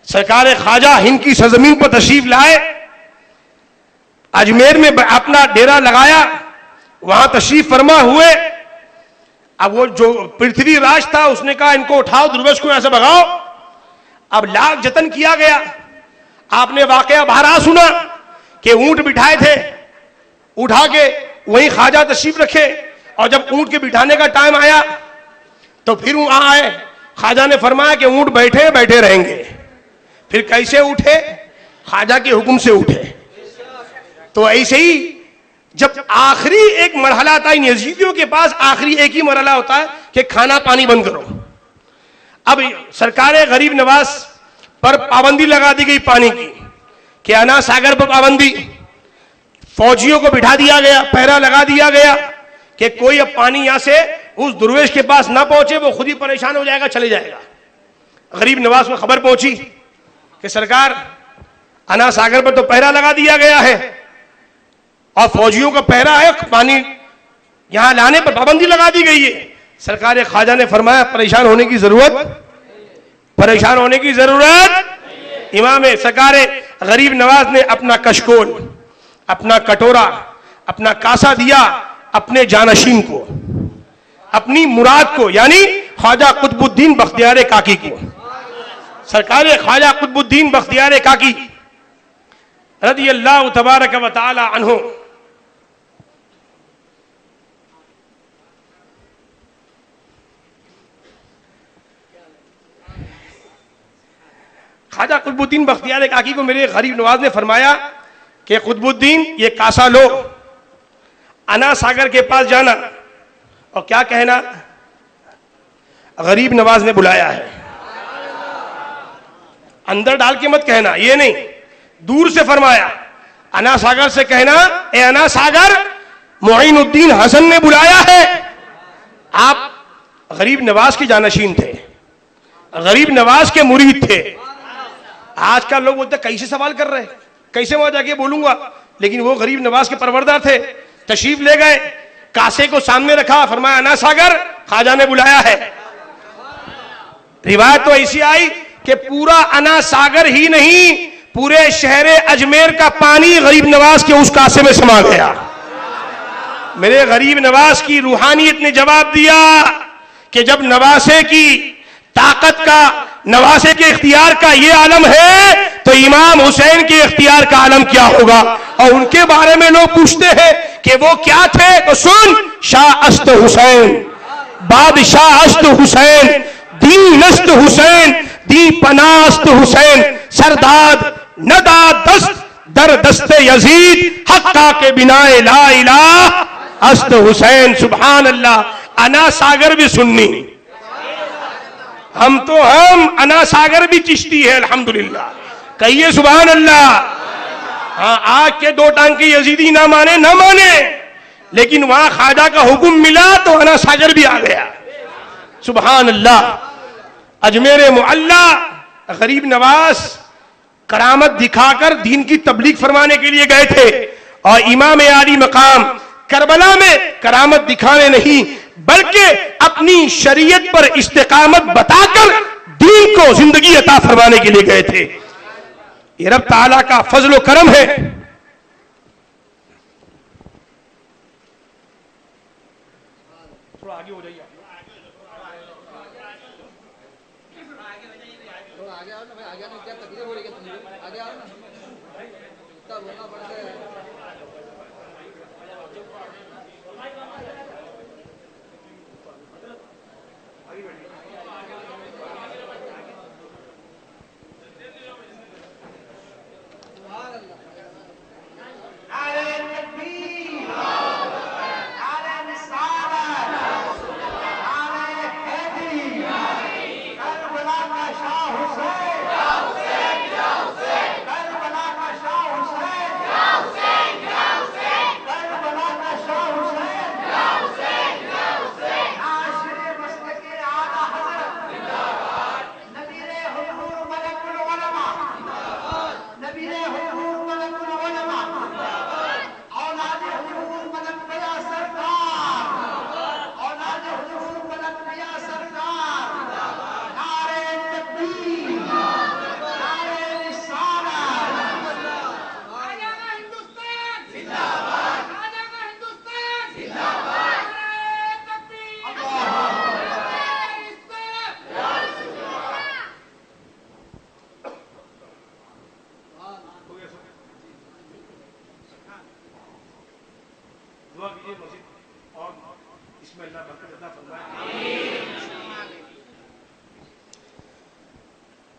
سرکار خواجہ ہند کی سرزمین پر تشریف لائے، اجمیر میں اپنا ڈیرا لگایا، وہاں تشریف فرما ہوئے. اب وہ جو پرتھوی راج تھا اس نے کہا ان کو اٹھاؤ، درویش کو یہاں سے بھگاؤ. اب لاکھ جتن کیا گیا. آپ نے واقعہ بہرا سنا کہ اونٹ بٹھائے تھے، اٹھا کے وہیں خواجہ تشریف رکھے، اور جب اونٹ کے بٹھانے کا ٹائم آیا تو پھر وہاں آئے. خواجہ نے فرمایا کہ اونٹ بیٹھے بیٹھے رہیں گے. پھر کیسے اٹھے؟ خواجہ کے حکم سے اٹھے. تو ایسے ہی جب آخری ایک مرحلہ آتا ہے، یزیدیوں کے پاس آخری ایک ہی مرحلہ ہوتا ہے کہ کھانا پانی بند کرو. اب سرکار غریب نواز پر پابندی لگا دی گئی پانی کی، کہ انا ساگر پر پابندی، فوجیوں کو بٹھا دیا گیا، پہرا لگا دیا گیا کہ کوئی اب پانی یہاں سے اس درویش کے پاس نہ پہنچے، وہ خود ہی پریشان ہو جائے گا، چلے جائے گا. غریب نواز کو خبر پہنچی کہ سرکار انا ساگر پر تو پہرا لگا دیا گیا ہے اور فوجیوں کا پہرا ہے، پانی یہاں لانے پر پابندی لگا دی گئی ہے. سرکار خواجہ نے فرمایا پریشان ہونے کی ضرورت. امام سرکار غریب نواز نے اپنا کشکول، اپنا کٹورا، اپنا کاسا دیا اپنے جانشین کو، اپنی مراد کو، یعنی خواجہ قطب الدین بختیار کاکی کو. سرکار خواجہ قطب الدین بختیار کاکی رضی اللہ تبارک و تعالی عنہ خواجہ قطب الدین بختیار کاکی کو میرے غریب نواز نے فرمایا کہ قطب الدین یہ کاسا لو، انا ساگر کے پاس جانا اور کیا کہنا، غریب نواز نے بلایا ہے. اندر ڈال کے مت کہنا، یہ نہیں، دور سے فرمایا. انا ساگر سے کہنا اے انا ساگر، معین الدین حسن نے بلایا ہے. آپ غریب نواز کے جانشین تھے، غریب نواز کے مرید تھے. آج کل لوگ بولتے کیسے سوال کر رہے، کیسے وہاں جا کے بولوں گا، لیکن وہ غریب نواز کے پروردہ تھے. تشریف لے گئے، کاسے کو سامنے رکھا، فرمایا انا ساگر خواجہ نے بلایا ہے. روایت تو ایسی آئی کہ پورا انا ساگر ہی نہیں، پورے شہر اجمیر کا پانی غریب نواز کے اس کاسے میں سما گیا. میرے غریب نواز کی روحانیت نے جواب دیا کہ جب نواسے کی طاقت کا، نواسے کے اختیار کا یہ عالم ہے تو امام حسین کے اختیار کا عالم کیا ہوگا. اور ان کے بارے میں لوگ پوچھتے ہیں کہ وہ کیا تھے، تو سن، شاہ است حسین، بادشاہ است حسین، دین است حسین، دی پناست حسین، سرداد ندا دست در دست یزید، حقا کے بنا لا الہ است حسین. سبحان اللہ. انا ساگر بھی سننی، ہم انا ساگر بھی چشتی ہے الحمدللہ. کہیے سبحان اللہ. ہاں، آج کے دو ٹانگ کے یزیدی نہ مانے، لیکن وہاں خواجہ کا حکم ملا تو انا ساگر بھی آ گیا. سبحان اللہ. اجمیر معلا غریب نواز کرامت دکھا کر دین کی تبلیغ فرمانے کے لیے گئے تھے، اور امام عالی مقام کربلا میں کرامت دکھانے نہیں بلکہ اپنی شریعت پر استقامت بتا کر دین کو زندگی عطا فرمانے کے لیے گئے تھے. یہ رب تعالیٰ کا فضل و کرم ہے. تھوڑا آگے ہو جائیے.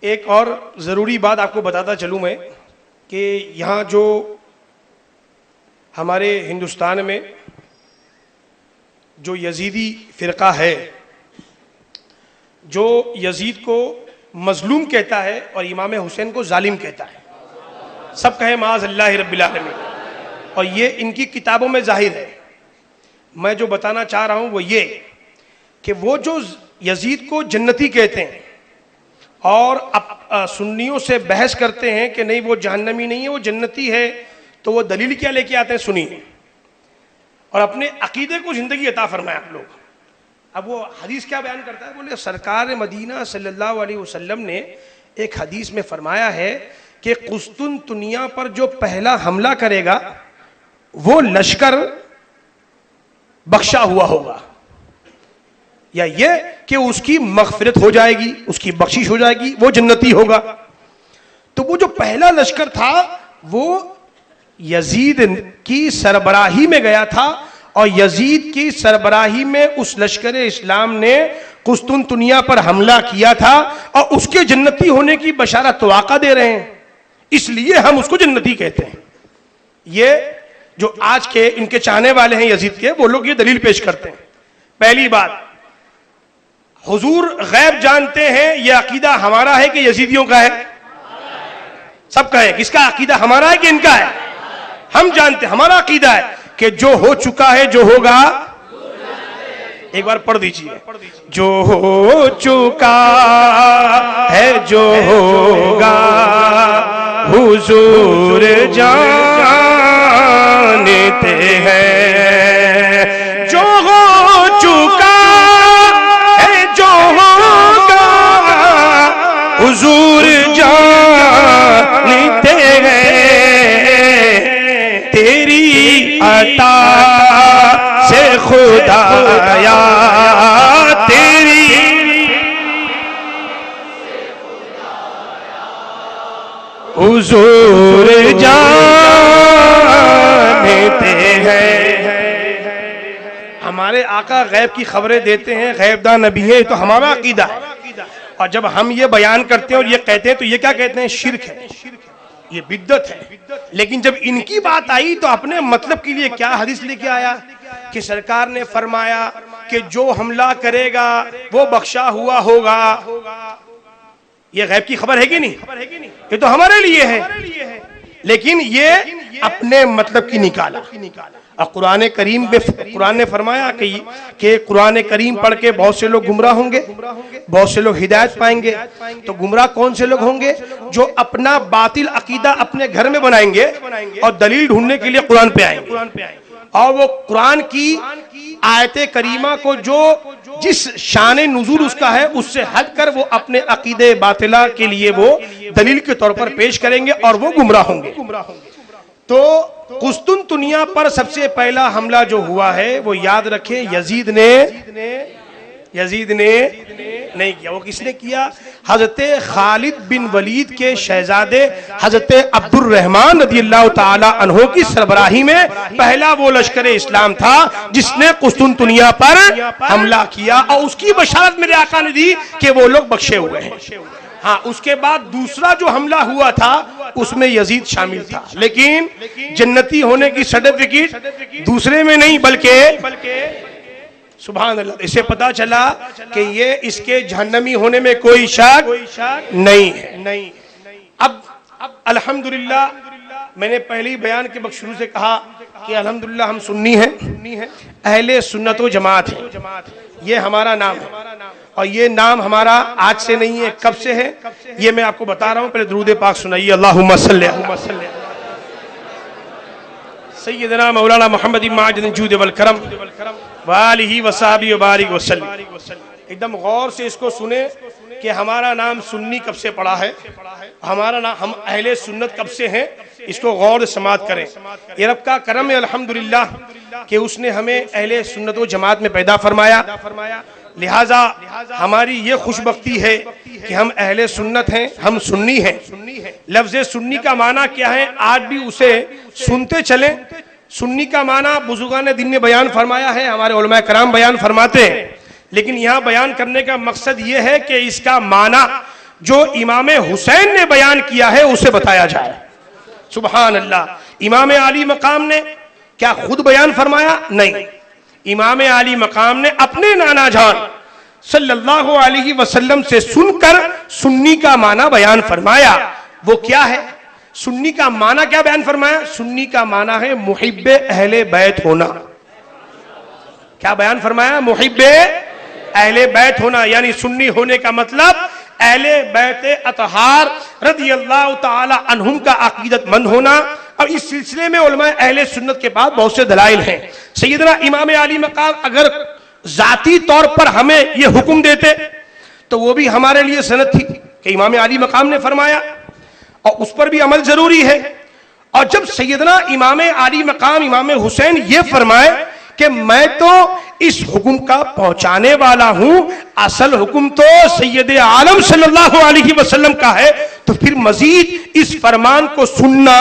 ایک اور ضروری بات آپ کو بتاتا چلوں میں کہ یہاں جو ہمارے ہندوستان میں جو یزیدی فرقہ ہے، جو یزید کو مظلوم کہتا ہے اور امام حسین کو ظالم کہتا ہے، سب کہیں معاذ اللہ رب العالمین، اور یہ ان کی کتابوں میں ظاہر ہے۔ میں جو بتانا چاہ رہا ہوں وہ یہ کہ وہ جو یزید کو جنتی کہتے ہیں اور سنیوں سے بحث کرتے ہیں کہ نہیں وہ جہنمی نہیں ہے وہ جنتی ہے، تو وہ دلیل کیا لے کے آتے ہیں سنیے، اور اپنے عقیدے کو زندگی عطا فرمائے آپ لوگ۔ اب وہ حدیث کیا بیان کرتا ہے؟ بولے سرکار مدینہ صلی اللہ علیہ وسلم نے ایک حدیث میں فرمایا ہے کہ قسطنطنیہ پر جو پہلا حملہ کرے گا وہ لشکر بخشا ہوا ہوگا، یا یہ کہ اس کی مغفرت ہو جائے گی، اس کی بخشش ہو جائے گی، وہ جنتی ہوگا۔ تو وہ جو پہلا لشکر تھا وہ یزید کی سربراہی میں گیا تھا، اور یزید کی سربراہی میں اس لشکر اسلام نے قسطنطنیہ پر حملہ کیا تھا، اور اس کے جنتی ہونے کی بشارت توقع دے رہے ہیں، اس لیے ہم اس کو جنتی کہتے ہیں۔ یہ جو آج کے ان کے چاہنے والے ہیں یزید کے، وہ لوگ یہ دلیل پیش کرتے ہیں۔ پہلی بات، حضور غیب جانتے ہیں، یہ عقیدہ ہمارا ہے کہ یزیدیوں کا ہے؟ سب کا ہے۔ کس کا عقیدہ؟ ہمارا ہے کہ ان کا ہے؟ ہم جانتے ہیں، ہمارا عقیدہ ہے کہ جو ہو چکا ہے، جو ہوگا، ایک بار پڑھ دیجئے، جو ہو چکا ہے جو ہوگا حضور جانتے ہیں، جو ہو چکا ہے جو ہوگا حضور جانتے ہیں، تیری عطا سے خدایا تیری حضور جانتے ہیں۔ ہمارے آقا غیب کی خبریں دیتے ہیں، غیب داں نبی ہے، تو ہمارا عقیدہ ہے۔ اور جب ہم یہ بیان کرتے ہیں اور یہ کہتے ہیں تو یہ کیا کہتے ہیں؟ شرک ہے، یہ بدعت ہے۔ لیکن جب ان کی بات آئی تو اپنے مطلب کے لیے کیا حدیث لے کے آیا کہ سرکار نے فرمایا کہ جو حملہ کرے گا وہ بخشا ہوا ہوگا۔ یہ غیب کی خبر ہے کہ نہیں؟ یہ تو ہمارے لیے ہے، لیکن یہ اپنے مطلب کی نکالا۔ اور قرآن کریم میں قرآن نے فرمایا کہ قرآن کریم پڑھ کے بہت سے لوگ گمراہ ہوں گے، بہت سے لوگ ہدایت پائیں گے۔ تو گمراہ کون سے لوگ ہوں گے؟ جو اپنا باطل عقیدہ اپنے گھر میں بنائیں گے اور دلیل ڈھونڈنے کے لیے قرآن پہ آئیں گے، اور وہ قرآن کی آیت کریمہ کو جو جس شان نزول اس کا ہے اس سے ہٹ کر وہ اپنے عقیدے باطلہ کے لیے وہ دلیل کے طور پر پیش کریں گے، اور وہ گمراہ ہوں گے۔ تو قسطنطنیہ پر سب سے پہلا حملہ جو ہوا ہے وہ یاد رکھیں یزید نے نہیں کیا۔ وہ کس نے کیا؟ حضرت خالد بن ولید کے شہزادے حضرت عبد الرحمن رضی اللہ تعالی عنہ کی سربراہی میں پہلا وہ لشکر اسلام تھا جس نے قسطنطنیہ پر حملہ کیا، اور اس کی بشارت میرے آقا نے دی کہ وہ لوگ بخشے ہوئے ہیں۔ ہاں، اس کے بعد دوسرا جو حملہ ہوا تھا اس میں یزید شامل تھا، لیکن جنتی ہونے کی سرٹیفکیٹ دوسرے میں نہیں بلکہ سبحان اللہ، اسے پتا چلا کہ یہ اس کے جہنمی ہونے میں کوئی شک نہیں ہے۔ اب الحمدللہ میں نے پہلی بیان کے وقت شروع سے کہا کہ الحمدللہ ہم سنی ہیں، اہل سنت و جماعت ہیں، یہ ہمارا نام ہے، اور یہ نام ہمارا آج سے نہیں ہے، کب سے ہے یہ میں آپ کو بتا رہا ہوں۔ پہلے درود پاک سنائیے، اللہم صلی سیدنا مولانا محمد معجد الجود والکرم وآلہ وصحبہ وبارک وسلم۔ ایک دم غور سے اس کو سنیں کہ ہمارا نام سنی کب سے پڑا ہے، ہمارا نام ہم اہل سنت کب سے ہیں، اس کو غور سے سماعت کریں۔ یہ رب کا کرم ہے الحمدللہ کہ اس نے ہمیں اہل سنت و جماعت میں پیدا فرمایا، لہٰذا ہماری یہ خوش بختی ہے کہ ہم اہل سنت ہیں، ہم سنی ہیں۔ لفظ سنی کا معنی کیا ہے؟ آج بھی اسے سنتے چلیں سنی کا معنی بزرگان دین نے بیان فرمایا ہے, ہمارے علماء کرام بیان فرماتے ہیں, لیکن یہاں بیان کرنے کا مقصد یہ ہے کہ اس کا معنی جو امام حسین نے بیان کیا ہے اسے بتایا جائے. سبحان اللہ. امام علی مقام نے کیا خود بیان فرمایا؟ نہیں, امام علی مقام نے اپنے نانا جان صلی اللہ علیہ وسلم سے سن کر سنی کا معنی بیان فرمایا. وہ کیا ہے سنی کا معنی؟ کیا بیان فرمایا؟ سنی کا معنی ہے محب اہل بیت ہونا. کیا بیان فرمایا؟ محب اہل بیت ہونا. یعنی سنی ہونے کا مطلب اہل بیت اطہار رضی اللہ تعالی عنہم کا عقیدت مند ہونا. اور اس سلسلے میں علماء اہل سنت کے پاس بہت سے دلائل ہیں. سیدنا امام علی مقام اگر ذاتی طور پر ہمیں یہ حکم دیتے تو وہ بھی ہمارے لیے سند تھی کہ امام علی مقام نے فرمایا, اور اس پر بھی عمل ضروری ہے. اور جب سیدنا امام علی مقام امام حسین یہ فرمائے کہ میں تو اس حکم کا پہنچانے والا ہوں, اصل حکم تو سید عالم صلی اللہ علیہ وسلم کا ہے, تو پھر مزید اس فرمان کو سننا,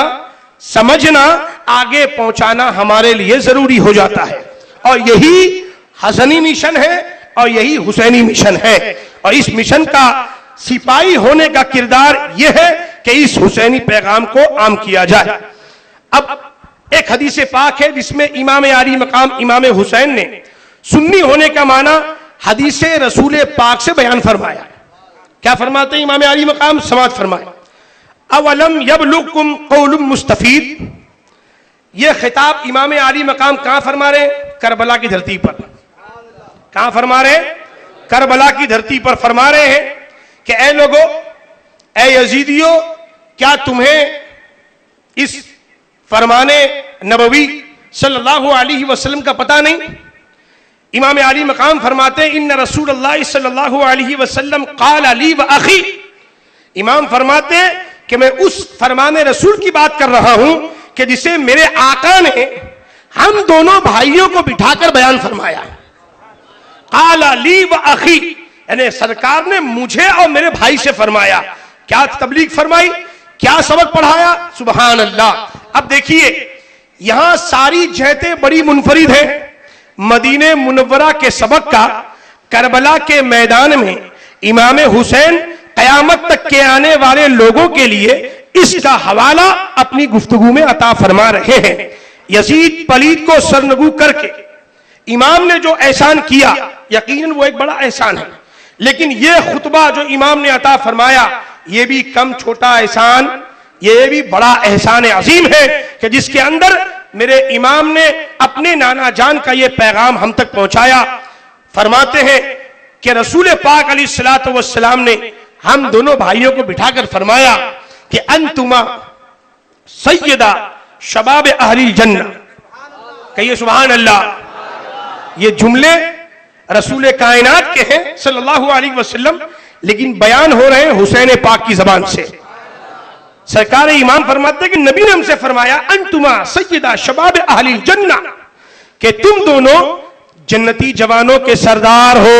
سمجھنا, آگے پہنچانا ہمارے لیے ضروری ہو جاتا ہے. اور یہی حسنی مشن ہے اور یہی حسینی مشن ہے, اور اس مشن کا سپاہی ہونے کا کردار یہ ہے کہ اس حسینی پیغام کو عام کیا جائے. اب ایک حدیث پاک ہے جس میں امام علی مقام امام حسین نے سنی ہونے کا معنی حدیث رسول پاک سے بیان فرمایا. کیا فرماتے ہیں امام علی مقام؟ سماعت فرمائے. اولم یبلغکم قول مستفید. یہ خطاب امام علی مقام کہاں فرما رہے ہیں؟ کربلا کی دھرتی پر. کہاں فرما رہے ہیں؟ کربلا کی دھرتی پر فرما رہے ہیں کہ اے لوگو, اے یزیدیو, کیا تمہیں اس فرمان نبوی صلی اللہ علیہ وسلم کا پتہ نہیں؟ امام علی مقام فرماتے ہیں ان رسول اللہ صلی اللہ علیہ وسلم قال لی و اخی. امام فرماتے ہیں کہ میں اس فرمان رسول کی بات کر رہا ہوں کہ جسے میرے آقا نے ہم دونوں بھائیوں کو بٹھا کر بیان فرمایا. قال لی و اخی, یعنی سرکار نے مجھے اور میرے بھائی سے فرمایا. کیا تبلیغ فرمائی, کیا سبق پڑھایا؟ سبحان اللہ. اب دیکھیے یہاں ساری جہتیں بڑی منفرد ہیں. مدینہ منورہ کے سبق کا کربلا کے میدان میں امام حسین قیامت تک کے آنے والے لوگوں کے لیے اس کا حوالہ اپنی گفتگو میں عطا فرما رہے ہیں. یزید پلید کو سرنگو کر کے امام نے جو احسان کیا, یقیناً وہ ایک بڑا احسان ہے, لیکن یہ خطبہ جو امام نے عطا فرمایا یہ بھی کم چھوٹا احسان, یہ بھی بڑا احسان عظیم ہے کہ جس کے اندر میرے امام نے اپنے نانا جان کا یہ پیغام ہم تک پہنچایا. فرماتے ہیں کہ رسول پاک علیہ الصلوۃ والسلام نے ہم دونوں بھائیوں کو بٹھا کر فرمایا کہ انتما سیدہ شباب اہل الجنہ. کہیے سبحان اللہ. یہ جملے رسول کائنات کے ہیں صلی اللہ علیہ وسلم, لیکن بیان ہو رہے ہیں حسین پاک کی زبان سے. سرکار امام فرماتے ہیں کہ نبی نے ہم سے فرمایا انتما سیدہ شباب اہل الجنہ, کہ تم دونوں جنتی جوانوں کے سردار ہو.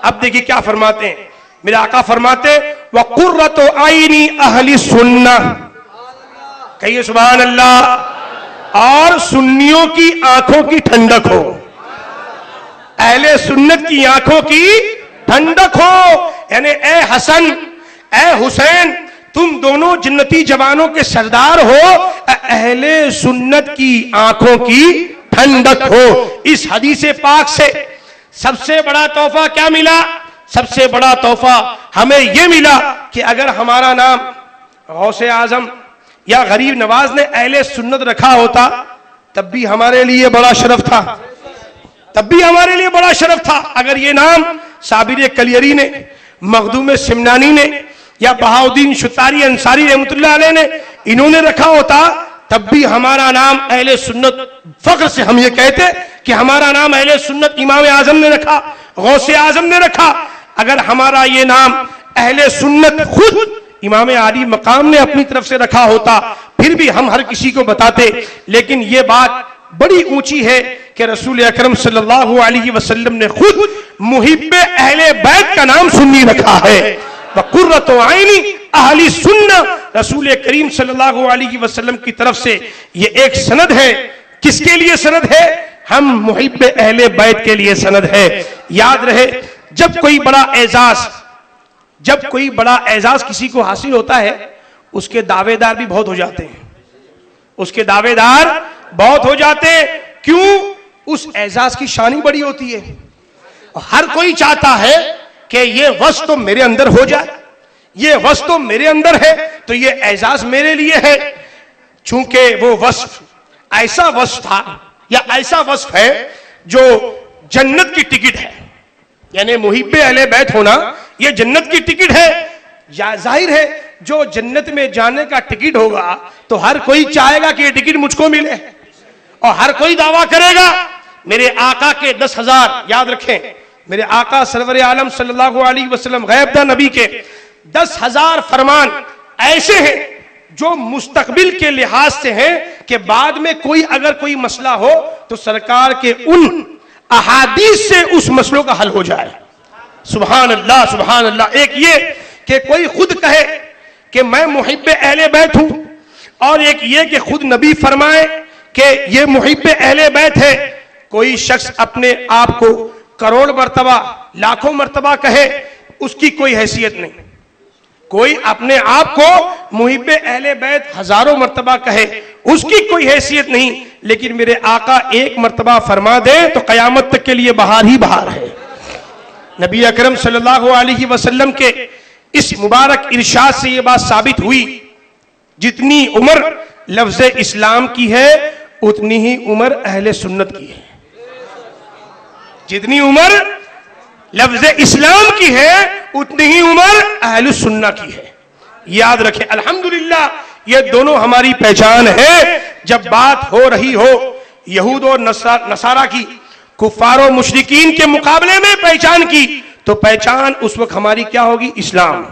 اب دیکھیے کیا فرماتے ہیں میرے آقا, فرماتے وقرۃ عینی اہل السنہ. کہیے سبحان اللہ. اور سنیوں کی آنکھوں کی ٹھنڈک ہو, اہل سنت کی آنکھوں کی ٹھنڈک ہو. یعنی اے حسن, اے حسین, تم دونوں جنتی جوانوں کے سردار ہو, اہل سنت کی آنکھوں کی ٹھنڈک ہو. اس حدیث پاک سے سب سے بڑا تحفہ کیا ملا؟ سب سے بڑا تحفہ ہمیں یہ ملا کہ اگر ہمارا نام غوث اعظم یا غریب نواز نے اہل سنت رکھا ہوتا تب بھی ہمارے لیے بڑا شرف تھا, تب بھی ہمارے لیے بڑا شرف تھا. اگر یہ نام صابر کلیری نے, مخدوم سمنانی نے یا بہاؤدین شتاری انصاری رحمۃ اللہ علیہ نے انہوں نے رکھا ہوتا تب بھی ہمارا نام اہل سنت, فخر سے ہم یہ کہتے کہ ہمارا نام اہل سنت امام اعظم نے رکھا, غوث اعظم نے رکھا. اگر ہمارا یہ نام اہل سنت خود امام علی مقام نے اپنی طرف سے رکھا ہوتا پھر بھی ہم ہر کسی کو بتاتے. لیکن یہ بات بڑی اونچی ہے کہ رسول اکرم صلی اللہ علیہ وسلم نے خود محب اہل بیت کا نام سنی رکھا ہے. وقرۃ عینی اہل السنہ رسول کریم صلی اللہ علیہ وسلم کی طرف سے یہ ایک سند ہے. کس کے لیے سند ہے؟ ہم محب اہل بیت کے لیے سند ہے. یاد رہے جب کوئی بڑا اعزاز کسی کو حاصل ہوتا ہے اس کے دعوے دار بھی بہت ہو جاتے ہیں. اس کے دعوے دار بہت ہو جاتے ہیں. کیوں؟ اس اعزاز کی شان ہی بڑی ہوتی ہے. ہر کوئی چاہتا ہے کہ یہ وصف تو میرے اندر ہو جائے, یہ وصف تو میرے اندر ہے تو یہ اعزاز میرے لیے ہے. چونکہ وہ وصف ایسا وصف تھا یا ایسا وصف ہے جو جنت کی ٹکٹ ہے, یعنی محب اہل بیت ہونا یہ جنت کی ٹکٹ ہے. یا ظاہر ہے جو جنت میں جانے کا ٹکٹ ہوگا تو ہر کوئی چاہے گا کہ یہ ٹکٹ مجھ کو ملے, اور ہر کوئی دعویٰ کرے گا میرے آقا کے 10,000, یاد رکھیں میرے آقا سرور عالم صلی اللہ علیہ وسلم غیب داں نبی کے 10,000 فرمان ایسے ہیں جو مستقبل کے لحاظ سے ہیں کہ بعد میں اگر کوئی مسئلہ ہو تو سرکار کے ان احادیث سے اس مسئلوں کا حل ہو جائے. سبحان اللہ سبحان اللہ. ایک یہ کہ کوئی خود کہے کہ میں محب اہل بیت ہوں, اور ایک یہ کہ خود نبی فرمائے کہ یہ محب اہل بیت ہے. کوئی شخص اپنے آپ کو کروڑ مرتبہ لاکھوں مرتبہ کہے اس کی کوئی حیثیت نہیں. کوئی اپنے آپ کو محب اہل بیت ہزاروں مرتبہ کہے اس کی کوئی حیثیت نہیں. لیکن میرے آقا ایک مرتبہ فرما دے تو قیامت تک کے لیے بہار ہی بہار ہے. نبی اکرم صلی اللہ علیہ وسلم کے اس مبارک ارشاد سے یہ بات ثابت ہوئی, جتنی عمر لفظ اسلام کی ہے اتنی ہی عمر اہل سنت کی ہے. جتنی عمر لفظ اسلام کی ہے اتنی ہی عمر اہل سنت کی ہے. یاد رکھیں الحمدللہ یہ دونوں ہماری پہچان ہے. جب بات ہو رہی ہو یہود اور نصارہ کی, کفار و مشرکین کے مقابلے میں پہچان کی, تو پہچان اس وقت ہماری کیا ہوگی؟ اسلام.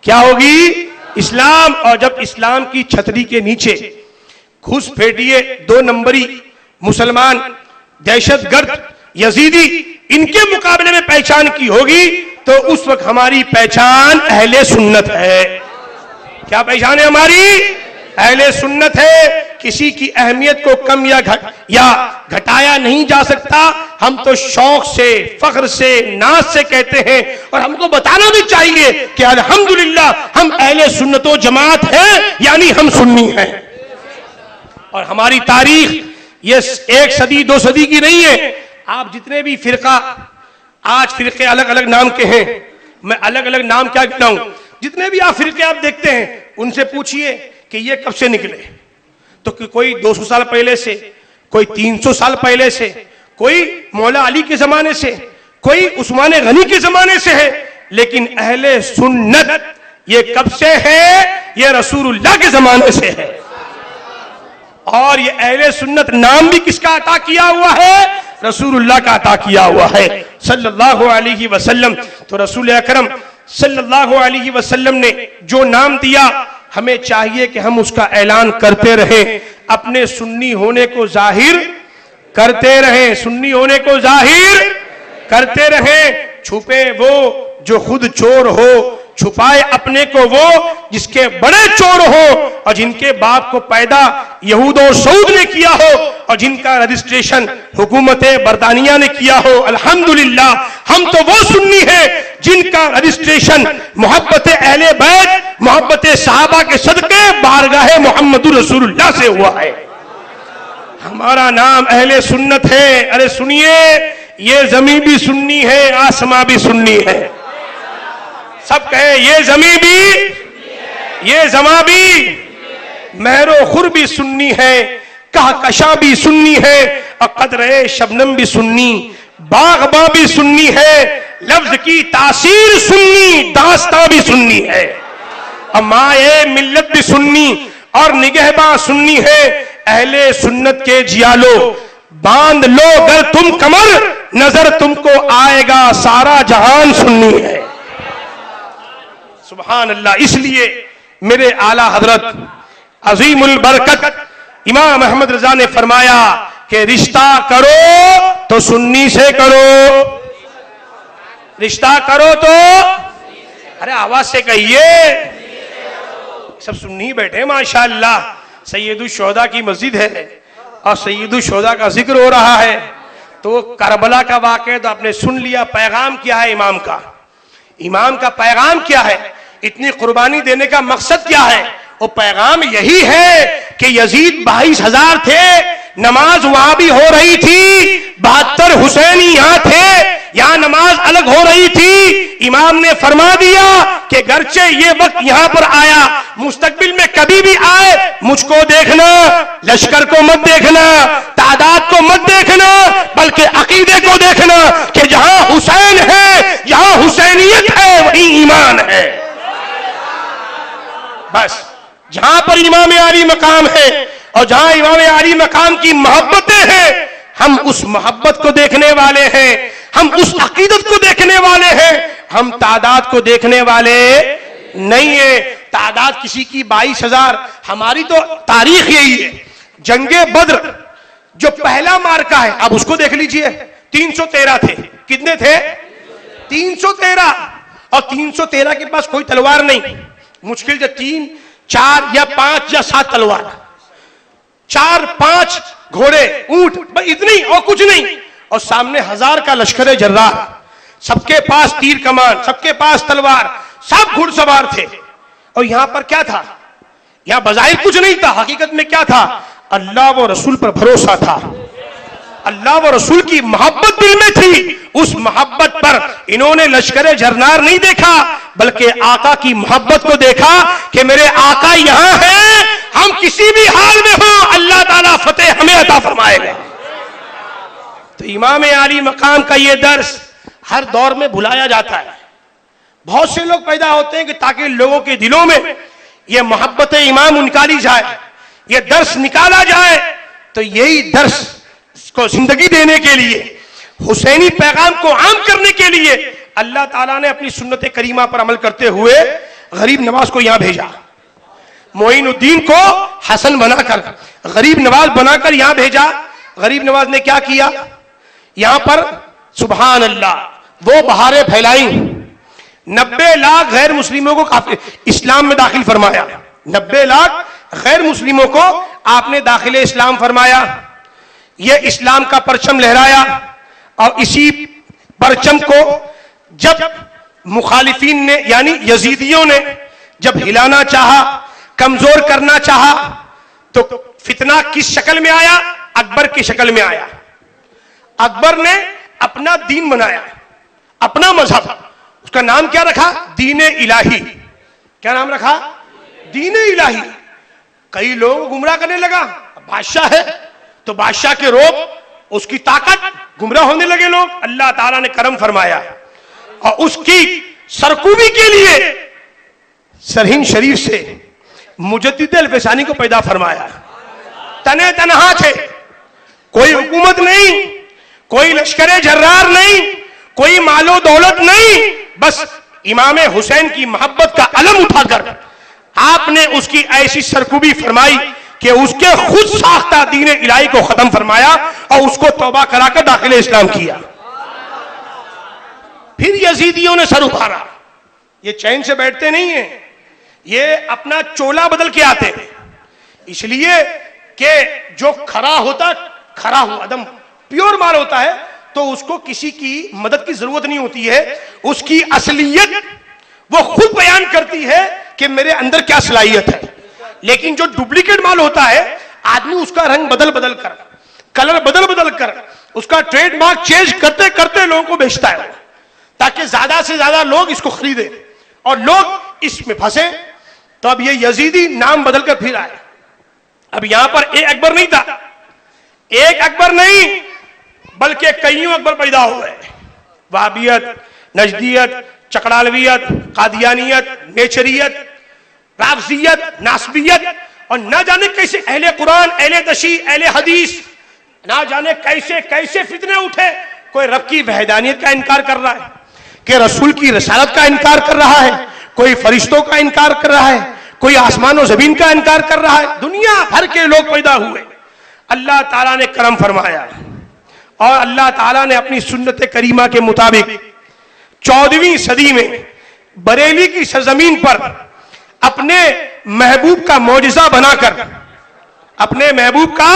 کیا ہوگی؟ اسلام. اور جب اسلام کی چھتری کے نیچے گھس پھیٹیے 2 نمبری مسلمان, دہشت گرد, یزیدی, ان کے مقابلے میں پہچان کی ہوگی تو اس وقت ہماری پہچان اہل سنت ہے. کیا پہچان ہے ہماری؟ اہل سنت ہے. کسی کی اہمیت کو کم یا گھٹایا نہیں جا سکتا. ہم تو شوق سے, فخر سے, ناز سے کہتے ہیں, اور ہم کو بتانا بھی چاہیے کہ الحمدللہ ہم اہل سنت و جماعت ہیں, یعنی ہم سنی ہیں. اور ہماری تاریخ یہ 1 صدی 2 صدی کی نہیں ہے. آپ جتنے بھی فرقہ, آج فرقے الگ الگ نام کے ہیں, میں الگ الگ نام کیا گناؤں, جتنے بھی آپ فرقے آپ دیکھتے ہیں ان سے پوچھئے کہ یہ کب سے نکلے, تو کوئی 200 سال پہلے سے, کوئی 300 سال پہلے سے, کوئی مولا علی کے زمانے سے, کوئی عثمان غنی کے زمانے سے ہے. لیکن اہل سنت یہ کب سے ہے؟ یہ رسول اللہ کے زمانے سے ہے. اور یہ اہل سنت نام بھی کس کا عطا کیا ہوا ہے؟ رسول اللہ کا عطا کیا ہوا ہے صلی اللہ علیہ وسلم. تو رسول اکرم صلی اللہ علیہ وسلم نے جو نام دیا ہمیں چاہیے کہ ہم اس کا اعلان کرتے رہیں, اپنے سنی ہونے کو ظاہر کرتے رہیں, سنی ہونے کو ظاہر کرتے رہیں. چھپے وہ جو خود چور ہو, چھپائے اپنے کو وہ جس کے بڑے چور ہو, اور جن کے باپ کو پیدا یہود و سعود نے کیا ہو, اور جن کا رجسٹریشن حکومت برطانیہ نے کیا ہو. الحمدللہ ہم تو وہ سنی ہیں جن کا رجسٹریشن محبت اہل بیت, محبت صحابہ کے صدقے بارگاہ محمد رسول اللہ سے ہوا ہے. ہمارا نام اہل سنت ہے. ارے سنیے, یہ زمین بھی سنی ہے, آسمان بھی سنی ہے. سب کہے یہ زمین بھی, یہ زماں بھی, مہر و خور بھی سنی ہے, کہکشاں بھی سنی ہے, اور قدر شبنم بھی سنی, باغباں بھی سنی ہے, لفظ کی تاثیر سنی, داستاں بھی سنی ہے, اور مائے ملت بھی سنی, اور نگہباں سنی ہے. اہل سنت کے جیالو باندھ لو گر تم کمر, نظر تم کو آئے گا سارا جہان سنی ہے. سبحان اللہ. اس لیے میرے اعلیٰ حضرت عظیم البرکت امام احمد رضا نے فرمایا کہ رشتہ کرو تو سنی سے کرو, رشتہ کرو تو, ارے آواز سے کہیے, سب سنی ہی بیٹھے ماشاءاللہ. سید الشہداء کی مسجد ہے اور سید الشہداء کا ذکر ہو رہا ہے. تو کربلا کا واقعہ تو آپ نے سن لیا. پیغام کیا ہے امام کا؟ امام کا پیغام کیا ہے؟ اتنی قربانی دینے کا مقصد کیا ہے؟ وہ پیغام یہی ہے کہ یزید 22,000 تھے, نماز وہاں بھی ہو رہی تھی, 72 حسینی یہاں تھے, یہاں نماز الگ ہو رہی تھی. امام نے فرما دیا کہ گرچہ یہ وقت یہاں پر آیا, مستقبل میں کبھی بھی آئے, مجھ کو دیکھنا, لشکر کو مت دیکھنا, تعداد کو مت دیکھنا, بلکہ عقیدے کو دیکھنا کہ جہاں حسین ہے, جہاں حسینیت ہے, وہیں ایمان ہے. بس جہاں پر امام عالی مقام ہے اور جہاں امام عالی مقام کی محبتیں ہیں, ہم اس محبت کو دیکھنے والے ہیں, ہم اس عقیدت کو دیکھنے والے ہیں, ہم تعداد کو دیکھنے والے نہیں ہیں. تعداد کسی کی 22,000, ہماری تو تاریخ یہی ہے. جنگ بدر جو پہلا مارکا ہے, اب اس کو دیکھ لیجئے, 313 تھے. کتنے تھے؟ 313. اور 313 کے پاس کوئی تلوار نہیں, مشکل سے 3, 4 یا 5 یا 7 تلوار, 4-5 گھوڑے, اونٹ, بس اتنی اور کچھ نہیں. اور سامنے 1000 کا لشکر جرار, سب کے پاس تیر کمان, سب کے پاس تلوار, سب گھڑ سوار تھے. اور یہاں پر کیا تھا؟ یہاں بظاہر کچھ نہیں تھا, حقیقت میں کیا تھا؟ اللہ و رسول پر بھروسہ تھا, اللہ و رسول کی محبت دل میں تھی. اس محبت پر انہوں نے لشکر جرنار نہیں دیکھا, بلکہ آقا کی محبت کو دیکھا کہ میرے آقا یہاں ہیں, ہم کسی بھی حال میں ہوں اللہ تعالیٰ فتح ہمیں عطا فرمائے گا. تو امام عالی مقام کا یہ درس ہر دور میں بھلایا جاتا ہے. بہت سے لوگ پیدا ہوتے ہیں کہ تاکہ لوگوں کے دلوں میں یہ محبت امام نکالی جائے, یہ درس نکالا جائے. تو یہی درس کو زندگی دینے کے لیے, حسینی پیغام کو عام کرنے کے لیے اللہ تعالیٰ نے اپنی سنت کریمہ پر عمل کرتے ہوئے غریب نواز کو یہاں بھیجا. معین الدین کو حسن بنا کر, غریب نواز بنا کر یہاں بھیجا. غریب نواز نے کیا کیا؟ یہاں پر سبحان اللہ وہ بہاریں پھیلائیں, 90 لاکھ غیر مسلموں کو اسلام میں داخل فرمایا. 90 لاکھ غیر مسلموں کو آپ نے داخل اسلام فرمایا. یہ اسلام کا پرچم لہرایا, اور اسی پرچم کو جب مخالفین نے یعنی یزیدیوں نے جب ہلانا چاہا, کمزور کرنا چاہا, تو فتنہ کس شکل میں آیا؟ اکبر کی شکل میں آیا. اکبر نے اپنا دین بنایا, اپنا مذہب, اس کا نام کیا رکھا؟ دین الہی. کیا نام رکھا؟ دین الہی. کئی لوگ گمراہ کرنے لگا, بادشاہ ہے تو بادشاہ کے روب, اس کی طاقت, گمراہ ہونے لگے لوگ. اللہ تعالیٰ نے کرم فرمایا اور اس کی سرکوبی کے لیے سرہند شریف سے مجدد الفسانی کو پیدا فرمایا. تنے تنہا تھے, کوئی حکومت نہیں, کوئی لشکر جرار نہیں, کوئی مال و دولت نہیں, بس امام حسین کی محبت کا علم اٹھا کر آپ نے اس کی ایسی سرکوبی فرمائی کہ اس کے خود ساختہ دین الہی کو ختم فرمایا اور اس کو توبہ کرا کر داخل اسلام کیا. پھر یزیدیوں نے سر ابھارا. یہ چین سے بیٹھتے نہیں ہیں, یہ اپنا چولا بدل کے آتے ہیں, اس لیے کہ جو کھرا ہوتا, کھرا ہوا دم پیور مال ہوتا ہے, تو اس کو کسی کی مدد کی ضرورت نہیں ہوتی ہے. اس کی اصلیت وہ خود بیان کرتی ہے کہ میرے اندر کیا صلاحیت ہے. لیکن جو ڈپلیکیٹ مال ہوتا ہے, آدمی اس کا رنگ بدل بدل کر, کلر بدل بدل کر, اس کا ٹریڈ مارک چینج کرتے کرتے لوگوں کو بیچتا ہے, تاکہ زیادہ سے زیادہ لوگ اس کو خریدیں اور لوگ اس میں پھنسے. تو اب یہ یزیدی نام بدل کر پھر آئے. اب یہاں پر ایک اکبر نہیں تھا, ایک اکبر نہیں بلکہ کئیوں اکبر پیدا ہوئے. وہابیت, نجدیت, چکڑالویت, قادیانیت, نیچریت, رافضیت, ناسبیت, اور نہ جانے کیسے اہل قرآن, اہل تشیع, اہل حدیث, نہ جانے کیسے کیسے فتنے اٹھے. کوئی رب کی وحدانیت کا انکار کر رہا ہے, کہ رسول کی رسالت کا انکار کر رہا ہے, کوئی فرشتوں کا انکار کر رہا ہے, کوئی آسمان و زمین کا انکار کر رہا ہے. دنیا بھر کے لوگ پیدا ہوئے. اللہ تعالیٰ نے کرم فرمایا اور اللہ تعالیٰ نے اپنی سنت کریمہ کے مطابق 14ویں صدی میں بریلی کی سرزمین پر اپنے محبوب کا معجزہ بنا کر، اپنے محبوب کا،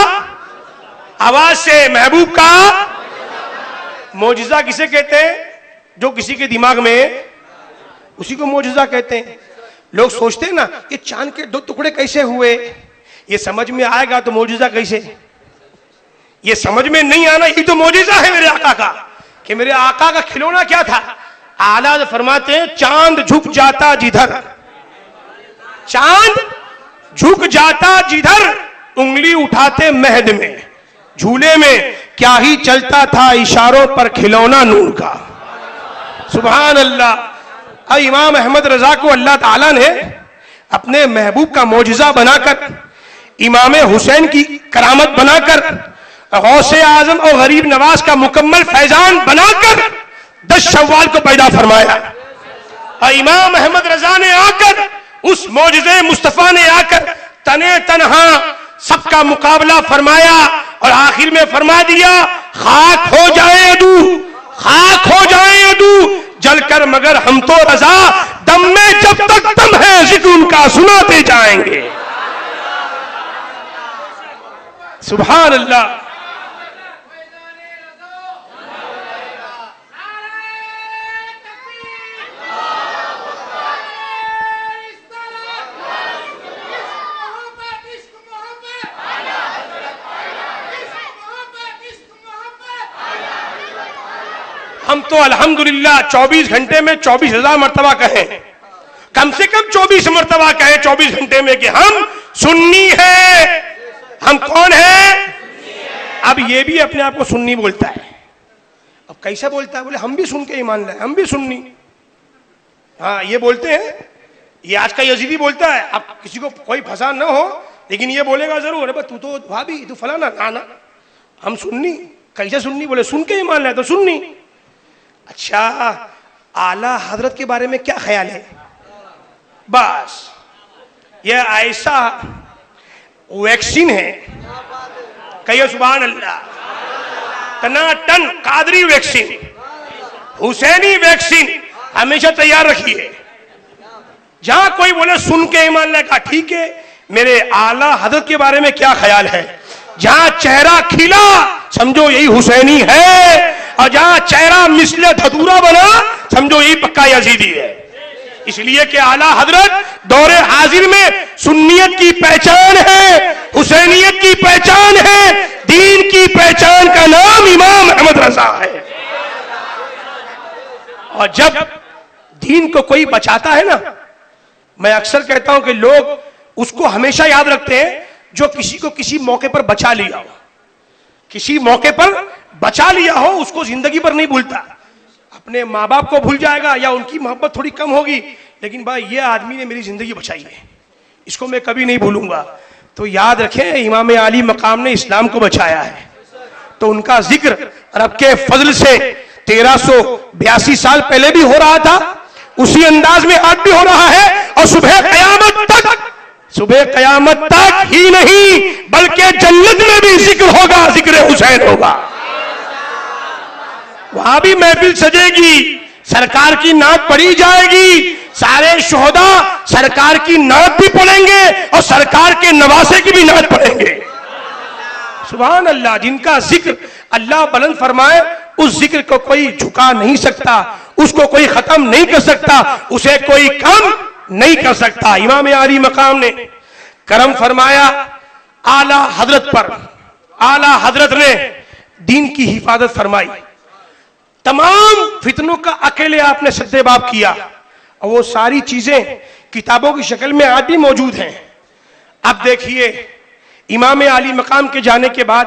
آواز سے، محبوب کا معجزہ کسے کہتے ہیں؟ جو کسی کے دماغ میں اسی کو معجزہ کہتے ہیں. لوگ سوچتے ہیں نا یہ چاند کے 2 ٹکڑے کیسے ہوئے، یہ سمجھ میں آئے گا تو معجزہ کیسے؟ یہ سمجھ میں نہیں آنا یہی تو معجزہ ہے میرے آقا کا، کہ میرے آقا کا کھلونا کیا تھا. اعلیٰ فرماتے ہیں چاند جھک جاتا جدھر، چاند جھک جاتا جدھر انگلی اٹھاتے مہد میں، جھولے میں کیا ہی چلتا تھا اشاروں پر کھلونا نور کا. سبحان اللہ. امام احمد رضا کو اللہ تعالیٰ نے اپنے محبوب کا معجزہ بنا کر، امام حسین کی کرامت بنا کر، غوث اعظم اور غریب نواز کا مکمل فیضان بنا کر 10 شوال کو پیدا فرمایا. اور امام احمد رضا نے آ کر، اس معجزے مصطفیٰ نے آ کر تنے تنہا سب کا مقابلہ فرمایا اور آخر میں فرما دیا خاک ہو جائے عدو، خاک ہو جائے عدو جل کر، مگر ہم تو رضا دم میں جب تک دم ہے ذکر ان کا سناتے جائیں گے. سبحان اللہ. ہم تو الحمدللہ 24 گھنٹے میں 24,000 مرتبہ کہیں، کم سے کم 24 مرتبہ کہیں 24 گھنٹے میں کہ ہم سنی ہیں. ہم کون ہیں؟ اب یہ بھی اپنے آپ کو سنی بولتا ہے. اب کیسا بولتا ہے؟ بولے ہم بھی سن کے ایمان لائے، ہم بھی سنی. ہاں یہ بولتے ہیں، یہ آج کا یزیدی بولتا ہے. اب کسی کو کوئی پھنسان نہ ہو لیکن یہ بولے گا ضرور تو تو بھابی تو فلانا، نا ہم سنی. کیسے سنی؟ بولے سن کے ایمان لائے تو سنی. اچھا اعلیٰ حضرت کے بارے میں کیا خیال ہے؟ بس یہ ایسا ویکسین ہے، کہیے سبحان اللہ، ٹناٹن قادری ویکسین، حسینی ویکسین ہمیشہ تیار رکھیے. جہاں کوئی بولے سن کے ایمان لے کا ٹھیک ہے، میرے اعلیٰ حضرت کے بارے میں کیا خیال ہے؟ جہاں چہرہ کھلا سمجھو یہی حسینی ہے، اور جہاں چہرہ مثل دھتورا بنا سمجھو یہی پکا یزیدی ہے. اس لیے کہ اعلیٰ حضرت دور حاضر میں سنیت کی پہچان ہے، حسینیت کی پہچان ہے، دین کی پہچان کا نام امام احمد رضا ہے. اور جب دین کو کوئی بچاتا ہے نا، میں اکثر کہتا ہوں کہ لوگ اس کو ہمیشہ یاد رکھتے ہیں جو کسی کو کسی موقع پر بچا لیا ہو، کسی موقع پر بچا لیا ہو اس کو زندگی پر نہیں بھولتا. اپنے ماں باپ کو بھول جائے گا یا ان کی محبت تھوڑی کم ہوگی، لیکن بھائی یہ آدمی نے میری زندگی بچائی ہے، اس کو میں کبھی نہیں بھولوں گا. تو یاد رکھیں امام عالی مقام نے اسلام کو بچایا ہے، تو ان کا ذکر رب کے فضل سے 1382 سال پہلے بھی ہو رہا تھا، اسی انداز میں آج بھی ہو رہا ہے، اور صبح قیامت تک ہی نہیں بلکہ جنت میں بھی ذکر ہوگا، ذکر حسین ہوگا. وہاں بھی محفل سجے گی، سرکار کی نعت پڑھی جائے گی، سارے شہداء سرکار کی نعت بھی پڑھیں گے اور سرکار کے نواسے کی بھی نعت پڑھیں گے. سبحان اللہ. جن کا ذکر اللہ بلند فرمائے اس ذکر کو کوئی جھکا نہیں سکتا، اس کو کوئی ختم نہیں کر سکتا، اسے کوئی کم نہیں کر سکتا. امام عالی مقام نے کرم فرمایا اعلیٰ حضرت پر، اعلیٰ حضرت نے دین کی حفاظت فرمائی، تمام فتنوں کا اکیلے آپ نے سد باب کیا، اور وہ ساری چیزیں کتابوں کی شکل میں آج بھی موجود ہیں. اب دیکھیے امام عالی مقام کے جانے کے بعد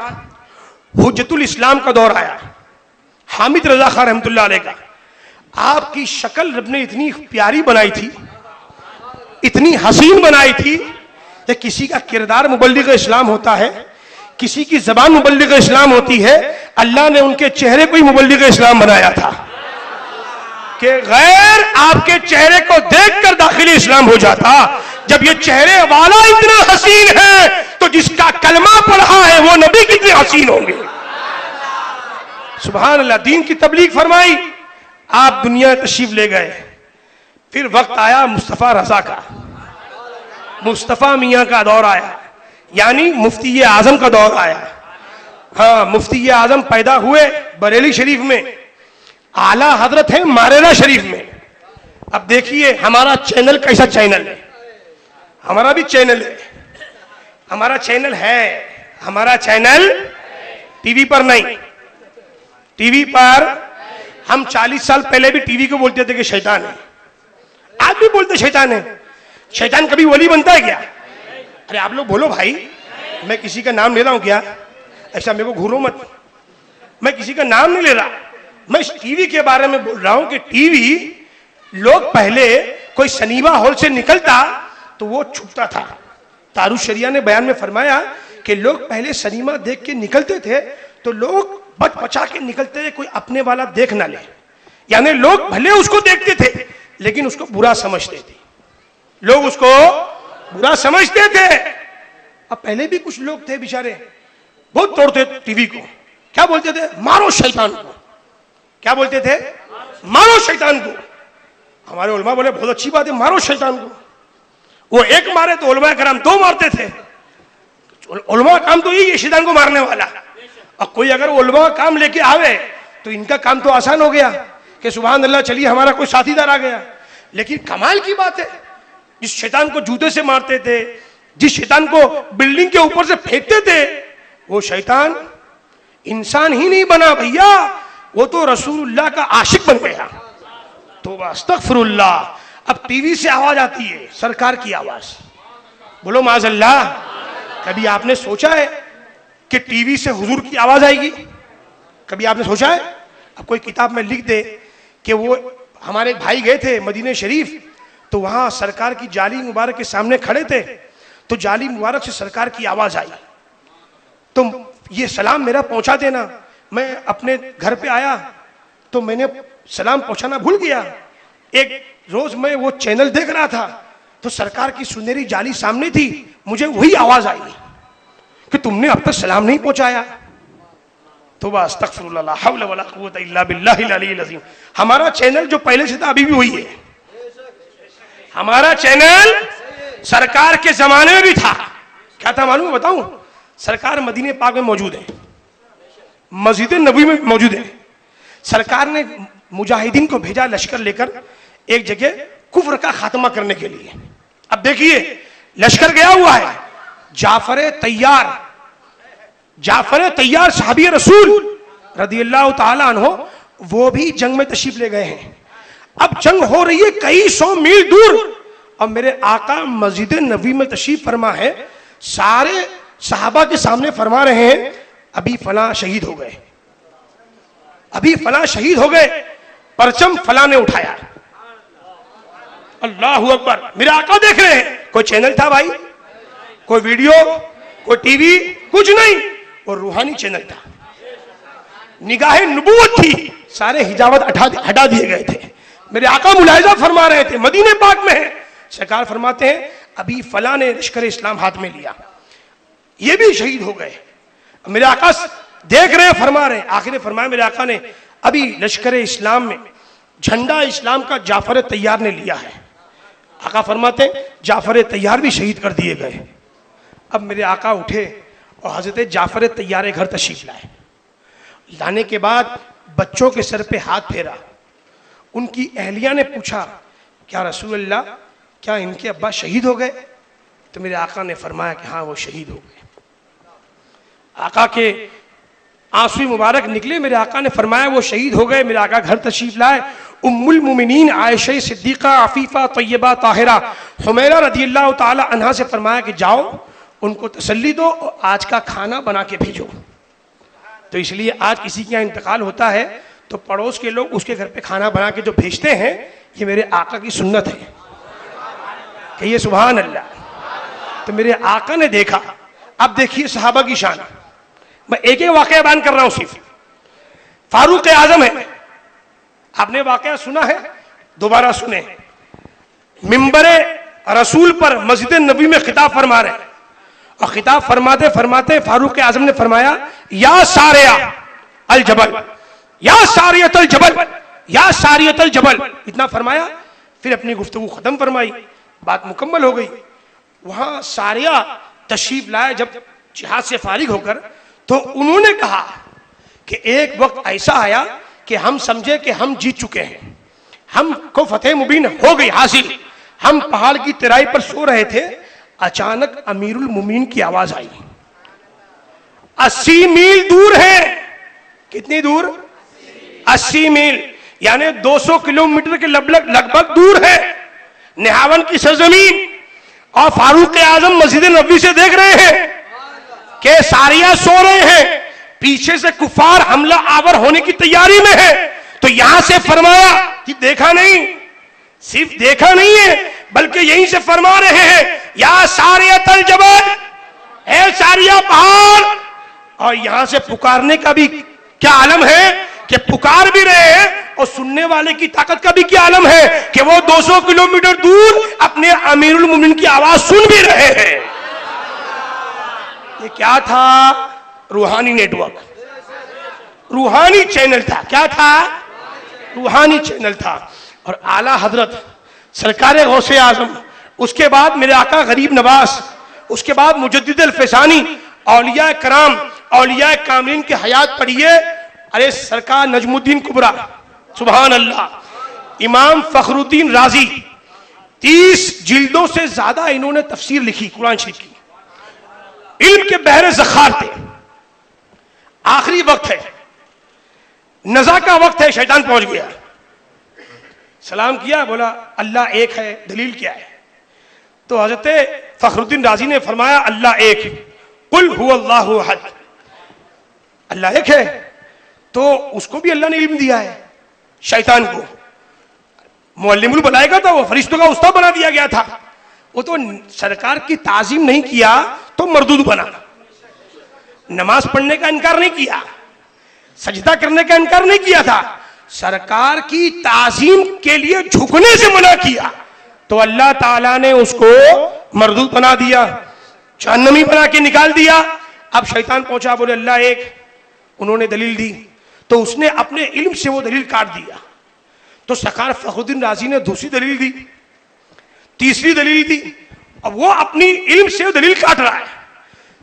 حجت الاسلام کا دور آیا، حامد رضا خان رحمۃ اللہ علیہ کا. آپ کی شکل رب نے اتنی پیاری بنائی تھی، اتنی حسین بنائی تھی کہ کسی کا کردار مبلغ اسلام ہوتا ہے، کسی کی زبان مبلغ اسلام ہوتی ہے، اللہ نے ان کے چہرے کو ہی مبلغ اسلام بنایا تھا کہ غیر آپ کے چہرے کو دیکھ کر داخلی اسلام ہو جاتا. جب یہ چہرے والا اتنا حسین ہے تو جس کا کلمہ پڑھا ہے وہ نبی کتنے حسین ہوں گے. سبحان اللہ. دین کی تبلیغ فرمائی، آپ دنیا تشریف لے گئے، پھر وقت آیا مصطفیٰ رضا کا. مصطفیٰ میاں کا دور آیا، یعنی مفتی اعظم کا دور آیا۔ ہاں، مفتی اعظم پیدا ہوئے بریلی شریف میں، اعلیٰ حضرت ہیں ماریرا شریف میں۔ اب دیکھیے ہمارا چینل کیسا چینل ہے، ہمارا بھی چینل ہے، ہمارا چینل ہے، ہمارا چینل ٹی وی پر نہیں، ٹی وی پر ہم 40 سال پہلے بھی ٹی وی کو بولتے تھے کہ شیطان ہے، آج بھی بولتے شیطان ہے۔ شیطان کبھی ولی بنتا ہے کیا؟ ارے آپ لوگ بولو بھائی، میں کسی کا نام لے رہا ہوں کیا؟ ایسا میرے کو گھورو مت، میں کسی کا نام نہیں لے رہا، میں اس ٹی وی کے بارے میں بول رہا ہوں کہ ٹی وی لوگ پہلے کوئی سنیما ہال سے نکلتا تو وہ چھپتا تھا۔ تعارف شریعہ نے بیان میں فرمایا کہ لوگ پہلے سنیما دیکھ کے نکلتے تھے تو لوگ بچ بچا کے نکلتے تھے، کوئی اپنے والا دیکھ نہ لے، یعنی لوگ بھلے اس کو دیکھتے تھے لیکن اس کو برا سمجھتے تھے، لوگ اس کو برا سمجھتے تھے۔ اب پہلے بھی کچھ لوگ تھے بیچارے بہت توڑتے ٹی وی کو، کیا بولتے تھے؟ مارو شیطان کو۔ کیا بولتے تھے؟ مارو شیطان کو۔ ہمارے علماء بولے بہت اچھی بات ہے، مارو شیطان کو۔ وہ ایک مارے تو علماء کرام 2 مارتے تھے۔ علماء کام تو یہی ہے شیطان کو مارنے والا، اور کوئی اگر علماء کام لے کے آوے تو ان کا کام تو آسان ہو گیا کہ سبحان اللہ چلیے ہمارا کوئی ساتھی دار آ گیا۔ لیکن کمال کی بات ہے، جس شیطان کو جوتے سے مارتے تھے، جس شیطان کو بلڈنگ کے اوپر سے پھینکتے تھے، وہ شیطان انسان ہی نہیں بنا بھیا، وہ تو رسول اللہ کا عاشق بن گیا۔ توبہ استغفر اللہ۔ اب ٹی وی سے آواز آتی ہے، سرکار کی آواز، بولو معاذ اللہ۔ کبھی آپ نے سوچا ہے کہ ٹی وی سے حضور کی آواز آئے گی؟ کبھی آپ نے سوچا ہے؟ اب کوئی کتاب میں لکھ دے کہ وہ ہمارے بھائی گئے تھے مدینہ شریف تو وہاں سرکار کی جالی مبارک کے سامنے کھڑے تھے تو جالی مبارک سے سرکار کی آواز آئی، تو یہ سلام میرا پہنچا دینا۔ میں اپنے گھر پہ آیا تو میں نے سلام پہنچانا بھول گیا۔ ایک روز میں وہ چینل دیکھ رہا تھا تو سرکار کی سنہری جالی سامنے تھی، مجھے وہی آواز آئی کہ تم نے اب تک سلام نہیں پہنچایا۔ توبہ استغفر اللہ، لا حول ولا قوت الا باللہ العلی العظیم۔ ہمارا چینل جو پہلے سے تھا ابھی بھی وہی ہے، ہمارا چینل سرکار کے زمانے میں بھی تھا۔ کیا تھا معلوم بتاؤں؟ سرکار مدینہ پاک میں موجود ہے، مسجد نبوی میں موجود ہے۔ سرکار نے مجاہدین کو بھیجا لشکر لے کر ایک جگہ کفر کا خاتمہ کرنے کے لیے۔ اب دیکھیے لشکر گیا ہوا ہے، جعفر طیار، جعفر طیار صحابی رسول رضی اللہ تعالی عنہ، وہ بھی جنگ میں تشریف لے گئے ہیں۔ اب جنگ ہو رہی ہے کئی 100 میل دور، اور میرے آقا مسجد نبوی میں تشریف فرما ہے، سارے صحابہ کے سامنے فرما رہے ہیں ابھی فلاں شہید ہو گئے، ابھی فلاں شہید ہو گئے، پرچم فلاں نے اٹھایا۔ اللہ اکبر، میرے آقا دیکھ رہے ہیں۔ کوئی چینل تھا بھائی؟ کوئی ویڈیو، کوئی ٹی وی، کچھ نہیں، وہ روحانی چینل تھا، نگاہ نبوت تھی، سارے حجابت ہٹا دیے گئے تھے۔ میرے آقا ملاحظہ فرما رہے تھے، مدینہ پاک میں ہے، سرکار فرماتے ہیں ابھی فلاں نے لشکر اسلام ہاتھ میں لیا، یہ بھی شہید ہو گئے۔ میرے آقا دیکھ رہے ہیں، فرما رہے ہیں۔ آخر فرمایا میرے آقا نے ابھی لشکر اسلام میں جھنڈا اسلام کا جعفر طیار نے لیا ہے۔ آقا فرماتے ہیں جعفر طیار بھی شہید کر دیے گئے۔ اب میرے آقا اٹھے اور حضرت جعفر طیار گھر تشریف لائے۔ لانے کے بعد بچوں کے سر پہ ہاتھ پھیرا، ان کی اہلیہ نے پوچھا کیا رسول اللہ کیا ان کے ابا شہید ہو گئے؟ تو میرے آقا نے فرمایا کہ ہاں وہ شہید ہو گئے۔ آقا کے آنسو مبارک نکلے، میرے آقا نے فرمایا وہ شہید ہو گئے۔ میرے آقا گھر تشریف لائے، ام المومنین عائشہ صدیقہ عفیفہ طیبہ طاہرہ حمیرہ رضی اللہ تعالی عنہا سے فرمایا کہ جاؤ ان کو تسلی دو اور آج کا کھانا بنا کے بھیجو۔ تو اس لیے آج کسی کے یہاں انتقال ہوتا ہے تو پڑوس کے لوگ اس کے گھر پہ کھانا بنا کے جو بھیجتے ہیں، یہ میرے آقا کی سنت ہے، کہیے سبحان اللہ۔ تو میرے آقا نے دیکھا۔ اب دیکھیے صحابہ کی شان، میں ایک ایک واقعہ بیان کر رہا ہوں، صرف فاروق اعظم ہے، آپ نے واقعہ سنا ہے، دوبارہ سنیں۔ منبر رسول پر مسجد نبی میں خطاب فرما رہے ہیں، اور خطاب فرماتے فرماتے فاروق اعظم نے فرمایا یا ساریہ الجبل، یا ساریت الجبل، یا ساریت الجبل، اتنا فرمایا۔ پھر اپنی گفتگو ختم فرمائی، بات مکمل ہو گئی۔ وہاں ساریہ تشریف لائے جب جہاد سے فارغ ہو کر، تو انہوں نے کہا کہ ایک وقت ایسا آیا کہ ہم سمجھے کہ ہم جیت چکے ہیں، ہم کو فتح مبین ہو گئی حاصل، ہم پہاڑ کی ترائی پر سو رہے تھے، اچانک امیر المومنین کی آواز آئی، 80 میل دور ہے. کتنی دور؟ 80 میل، یعنی 200 کلومیٹر کے لگ بھگ دور ہے نہاون کی سرزمین. اور فاروق اعظم مسجد نبوی سے دیکھ رہے ہیں کہ ساریہ سو رہے ہیں، پیچھے سے کفار حملہ آور ہونے کی تیاری میں ہے. تو یہاں سے فرمایا کہ دیکھا نہیں، صرف دیکھا نہیں ہے بلکہ یہیں سے فرما رہے ہیں یا ساریۃ الجبل، اے ساریہ پہاڑ. اور یہاں سے پکارنے کا بھی کیا عالم ہے کہ پکار بھی رہے ہیں، اور سننے والے کی طاقت کا بھی کیا عالم ہے کہ وہ 200 کلومیٹر دور اپنے امیر المومنین کی آواز سن بھی رہے ہیں. یہ کیا تھا؟ روحانی نیٹ ورک، روحانی چینل تھا. کیا تھا؟ روحانی چینل تھا. اور اعلیٰ حضرت سرکار غوث اعظم، اس کے بعد میرے آقا غریب نواز، اس کے بعد مجدد الفسانی، اولیاء کرام، اولیاء کاملین کی حیات پڑھیے. ارے سرکار نجم الدین کبریٰ، سبحان اللہ، امام فخر الدین رازی، 30 جلدوں سے زیادہ انہوں نے تفسیر لکھی قرآن شریف کی. علم کے بحر ذخار تھے. آخری وقت ہے، نزا کا وقت ہے، شیطان پہنچ گیا. سلام کیا، بولا اللہ ایک ہے، دلیل کیا ہے؟ تو حضرت فخر الدین رازی نے فرمایا اللہ ایک، قل هو اللہ احد، اللہ ایک ہے. تو اس کو بھی اللہ نے علم دیا ہے، شیطان کو معلم الملائکہ تھا، وہ فرشتوں کا استاد بنا دیا گیا تھا. وہ تو سرکار کی تعظیم نہیں کیا تو مردود بنا، نماز پڑھنے کا انکار نہیں کیا، سجدہ کرنے کا انکار نہیں کیا تھا، سرکار کی تعظیم کے لیے جھکنے سے منع کیا تو اللہ تعالیٰ نے اس کو مردود بنا دیا، جہنمی بنا کے نکال دیا. اب شیطان پہنچا، بولے اللہ ایک، انہوں نے دلیل دی تو اس نے اپنے علم سے وہ دلیل کاٹ دیا. تو سرکار فخر الدین رازی نے دوسری دلیل دی، تیسری دلیل دی. اب وہ اپنی علم سے وہ دلیل کاٹ رہا ہے.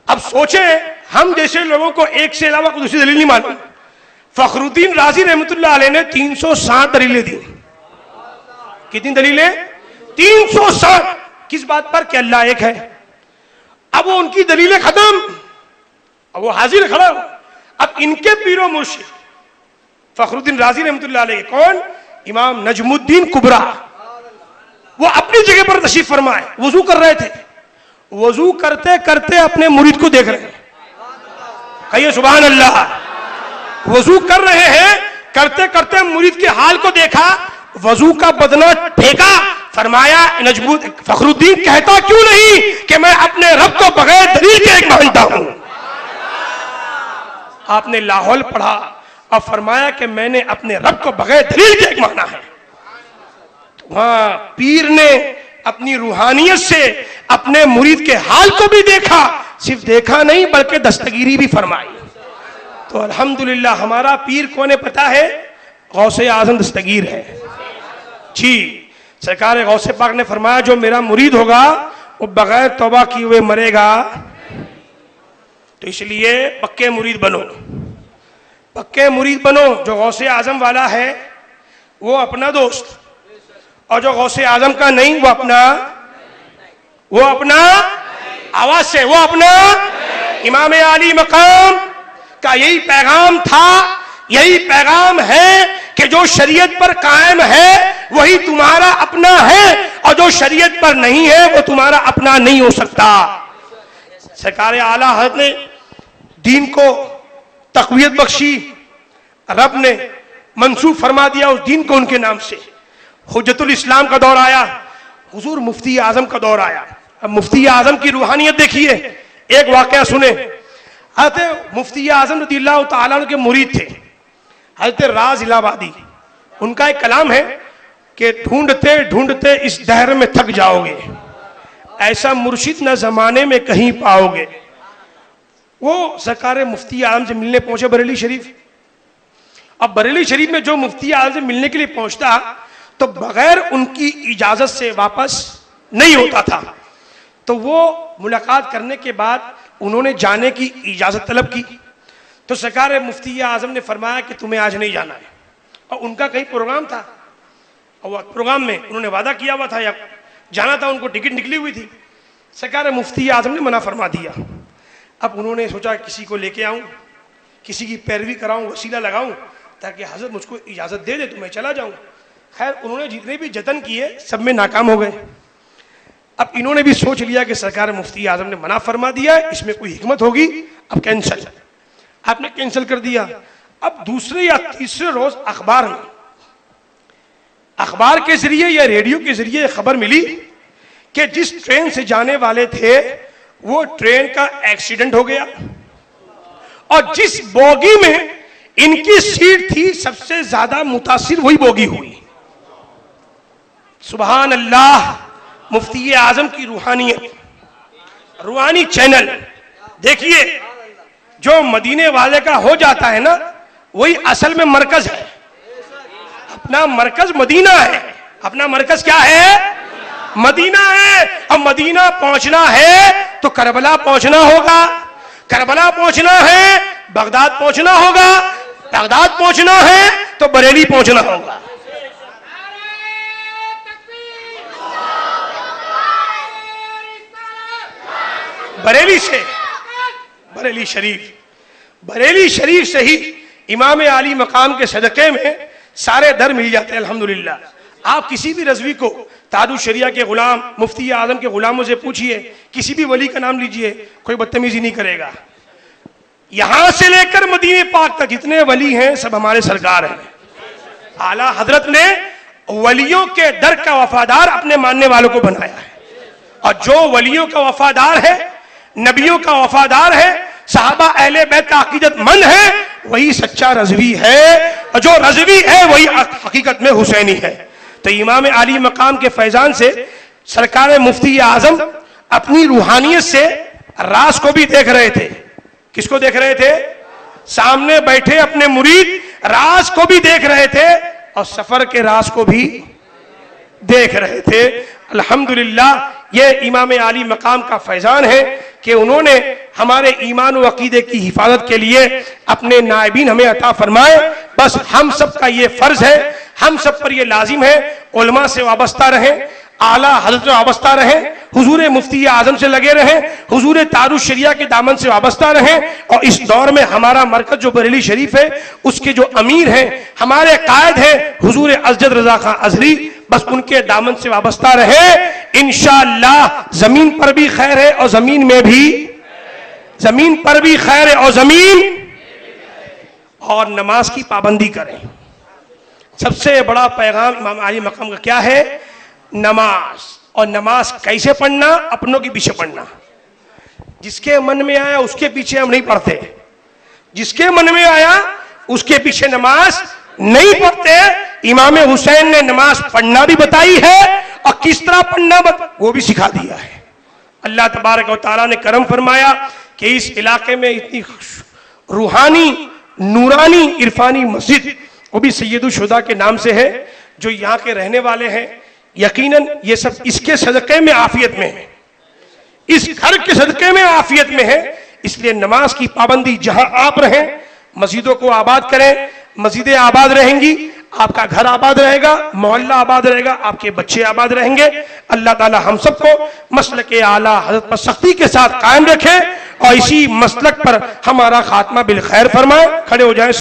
اب سوچیں ہم جیسے لوگوں کو ایک سے علاوہ کوئی دوسری دلیل نہیں معلوم. فخر الدین رازی رحمۃ اللہ علیہ نے 360 دلیلیں دی. کتنی دلیلیں؟ 360. کس بات پر؟ کہ اللہ ایک ہے. اب وہ ان کی دلیلیں ختم، اب وہ حاضر کھڑا. اب ان کے پیر و مرشد فخر الدین رازی رحمۃ اللہ علیہ، کون؟ امام نجم الدین کبریٰ، وہ اپنی جگہ پر تشریف فرمائے، وضو کر رہے تھے. وضو کرتے کرتے اپنے مرید کو دیکھ رہے ہیں. کہیے سبحان اللہ. وضو کر رہے ہیں، کرتے کرتے مرید کے حال کو دیکھا، وضو کا بدنہ پھینکا. فرمایا فخر الدین کہتا کیوں نہیں کہ میں اپنے رب کو بغیر دلیل کے ایک مانتا ہوں. آپ نے لاہور پڑھا اور فرمایا کہ میں نے اپنے رب کو بغیر دلیل کے ایک مانا ہے. وہاں پیر نے اپنی روحانیت سے اپنے مرید کے حال کو بھی دیکھا، صرف دیکھا نہیں بلکہ دستگیری بھی فرمائی. تو الحمدللہ ہمارا پیر کون ہے پتا ہے؟ غوث اعظم دستگیر ہے جی. سرکار غوث پاک نے فرمایا جو میرا مرید ہوگا وہ بغیر توبہ کیے ہوئے مرے گا. تو اس لیے پکے مرید بنو، پکے مرید بنو. جو غوث اعظم والا ہے وہ اپنا دوست، اور جو غوث اعظم کا نہیں وہ اپنا آواز سے وہ اپنا. امام علی مقام کا یہی پیغام تھا، یہی پیغام ہے کہ جو شریعت پر قائم ہے وہی تمہارا اپنا ہے، اور جو شریعت پر نہیں ہے وہ تمہارا اپنا نہیں ہو سکتا. سرکار اعلیٰ حضرت نے دین کو تقویت بخشی، رب نے منسوب فرما دیا اس دین کو ان کے نام سے. حجت الاسلام کا دور آیا، حضور مفتی اعظم کا دور آیا. اب مفتی اعظم کی روحانیت دیکھیے. ایک واقعہ سنیں. حضرت مفتی اعظم رضی اللہ تعالیٰ عنہ کے مرید تھے حضرت راز الہ آبادی. ان کا ایک کلام ہے کہ ڈھونڈتے ڈھونڈتے اس دہر میں تھک جاؤ گے، ایسا مرشد نہ زمانے میں کہیں پاؤ گے. وہ سرکار مفتی اعظم سے ملنے پہنچے بریلی شریف. اب بریلی شریف میں جو مفتی اعظم سے ملنے کے لیے پہنچتا تو بغیر ان کی اجازت سے واپس نہیں ہوتا تھا. تو وہ ملاقات کرنے کے بعد انہوں نے جانے کی اجازت طلب کی، تو سرکار مفتی اعظم نے فرمایا کہ تمہیں آج نہیں جانا ہے، اور ان کا کہیں پروگرام تھا، اور پروگرام میں انہوں نے وعدہ کیا ہوا تھا یا جانا تھا، ان کو ٹکٹ نکلی ہوئی تھی، سرکار مفتی اعظم نے منع فرما دیا۔ اب انہوں نے سوچا کسی کو لے کے آؤں، کسی کی پیروی کراؤں، وسیلہ لگاؤں تاکہ حضرت مجھ کو اجازت دے دے تو میں چلا جاؤں۔ خیر انہوں نے جتنے بھی جتن کیے سب میں ناکام ہو گئے۔ اب انہوں نے بھی سوچ لیا کہ سرکار مفتی اعظم نے منع فرما دیا ہے، اس میں کوئی حکمت ہوگی، اب کینسل۔ آپ نے کینسل کر دیا۔ اب دوسرے یا تیسرے روز اخبار کے ذریعے یا ریڈیو کے ذریعے خبر ملی کہ جس ٹرین سے جانے والے تھے وہ ٹرین کا ایکسیڈنٹ ہو گیا، اور جس بوگی میں ان کی سیٹ تھی سب سے زیادہ متاثر وہی بوگی ہوئی۔ سبحان اللہ، مفتی اعظم کی روحانیت، روحانی چینل۔ دیکھیے جو مدینے والے کا ہو جاتا ہے نا وہی اصل میں مرکز ہے۔ اپنا مرکز مدینہ ہے، اپنا مرکز کیا ہے؟ مدینہ ہے۔ اب مدینہ پہنچنا ہے تو کربلا پہنچنا ہوگا، کربلا پہنچنا ہے بغداد پہنچنا ہوگا، بغداد پہنچنا ہے تو بریلی پہنچنا ہوگا۔ بریلی شریف سے ہی امام عالی مقام کے صدقے میں سارے در مل جاتے ہیں الحمدللہ۔ آپ کسی بھی رضوی کو، تاج الشریعہ کے غلام، مفتی اعظم کے غلاموں سے پوچھئے، کسی بھی ولی کا نام لیجئے، کوئی بدتمیزی نہیں کرے گا۔ یہاں سے لے کر مدینہ پاک تک جتنے ولی ہیں سب ہمارے سرکار ہیں۔ اعلیٰ حضرت نے ولیوں کے در کا وفادار اپنے ماننے والوں کو بنایا ہے، اور جو ولیوں کا وفادار ہے، نبیوں کا وفادار ہے، صحابہ اہل بیت کا عقیدت مند ہے، وہی سچا رضوی ہے، اور جو رضوی ہے وہی حقیقت میں حسینی ہے۔ تو امام عالی مقام کے فیضان سے سرکار مفتی اعظم اپنی روحانیت سے راز کو بھی دیکھ رہے تھے۔ کس کو دیکھ رہے تھے؟ سامنے بیٹھے اپنے مرید راز کو بھی دیکھ رہے تھے اور سفر کے راز کو بھی دیکھ رہے تھے۔ الحمدللہ یہ امام عالی مقام کا فیضان ہے کہ انہوں نے ہمارے ایمان و عقیدے کی حفاظت کے لیے اپنے نائبین ہمیں عطا فرمائے۔ بس ہم سب کا یہ فرض ہے، ہم سب پر یہ لازم ہے، علماء سے وابستہ رہیں، اعلیٰ حضرت سے وابستہ رہیں، حضور مفتی اعظم سے لگے رہیں، حضور تاج الشریعہ کے دامن سے وابستہ رہیں، اور اس دور میں ہمارا مرکز جو بریلی شریف ہے اس کے جو امیر ہیں، ہمارے قائد ہیں حضور اسجد رضا خان ازہری، بس ان کے دامن سے وابستہ رہیں۔ انشاءاللہ زمین پر بھی خیر ہے اور زمین میں بھی، زمین پر بھی خیر ہے اور زمین، اور نماز کی پابندی کریں۔ سب سے بڑا پیغام امام عالی مقام کا کیا ہے؟ نماز۔ اور نماز کیسے پڑھنا؟ اپنوں کے پیچھے پڑھنا۔ جس کے من میں آیا اس کے پیچھے ہم نہیں پڑھتے، جس کے من میں آیا اس کے پیچھے نماز نہیں پڑھتے۔ امام حسین نے نماز پڑھنا بھی بتائی ہے اور کس طرح پڑھنا وہ بھی سکھا دیا ہے۔ اللہ تبارک و تعالیٰ نے کرم فرمایا کہ اس علاقے میں اتنی روحانی، نورانی، عرفانی مسجد، وہ بھی سید الشہداء کے نام سے ہے، جو یہاں کے رہنے والے ہیں، یقیناً یہ سب اس کے صدقے میں عافیت میں ہے، اس گھر کے صدقے میں عافیت میں ہے۔ اس لیے نماز کی پابندی جہاں آپ رہیں، مسجدوں کو آباد کریں، مسجدیں آباد رہیں گی، آپ کا گھر آباد رہے گا، محلہ آباد رہے گا، آپ کے بچے آباد رہیں گے۔ اللہ تعالی ہم سب کو مسلک اعلیٰ حضرت پر سختی کے ساتھ قائم رکھے اور اسی مسلک پر ہمارا خاتمہ بالخیر فرمائے۔ کھڑے ہو جائیں۔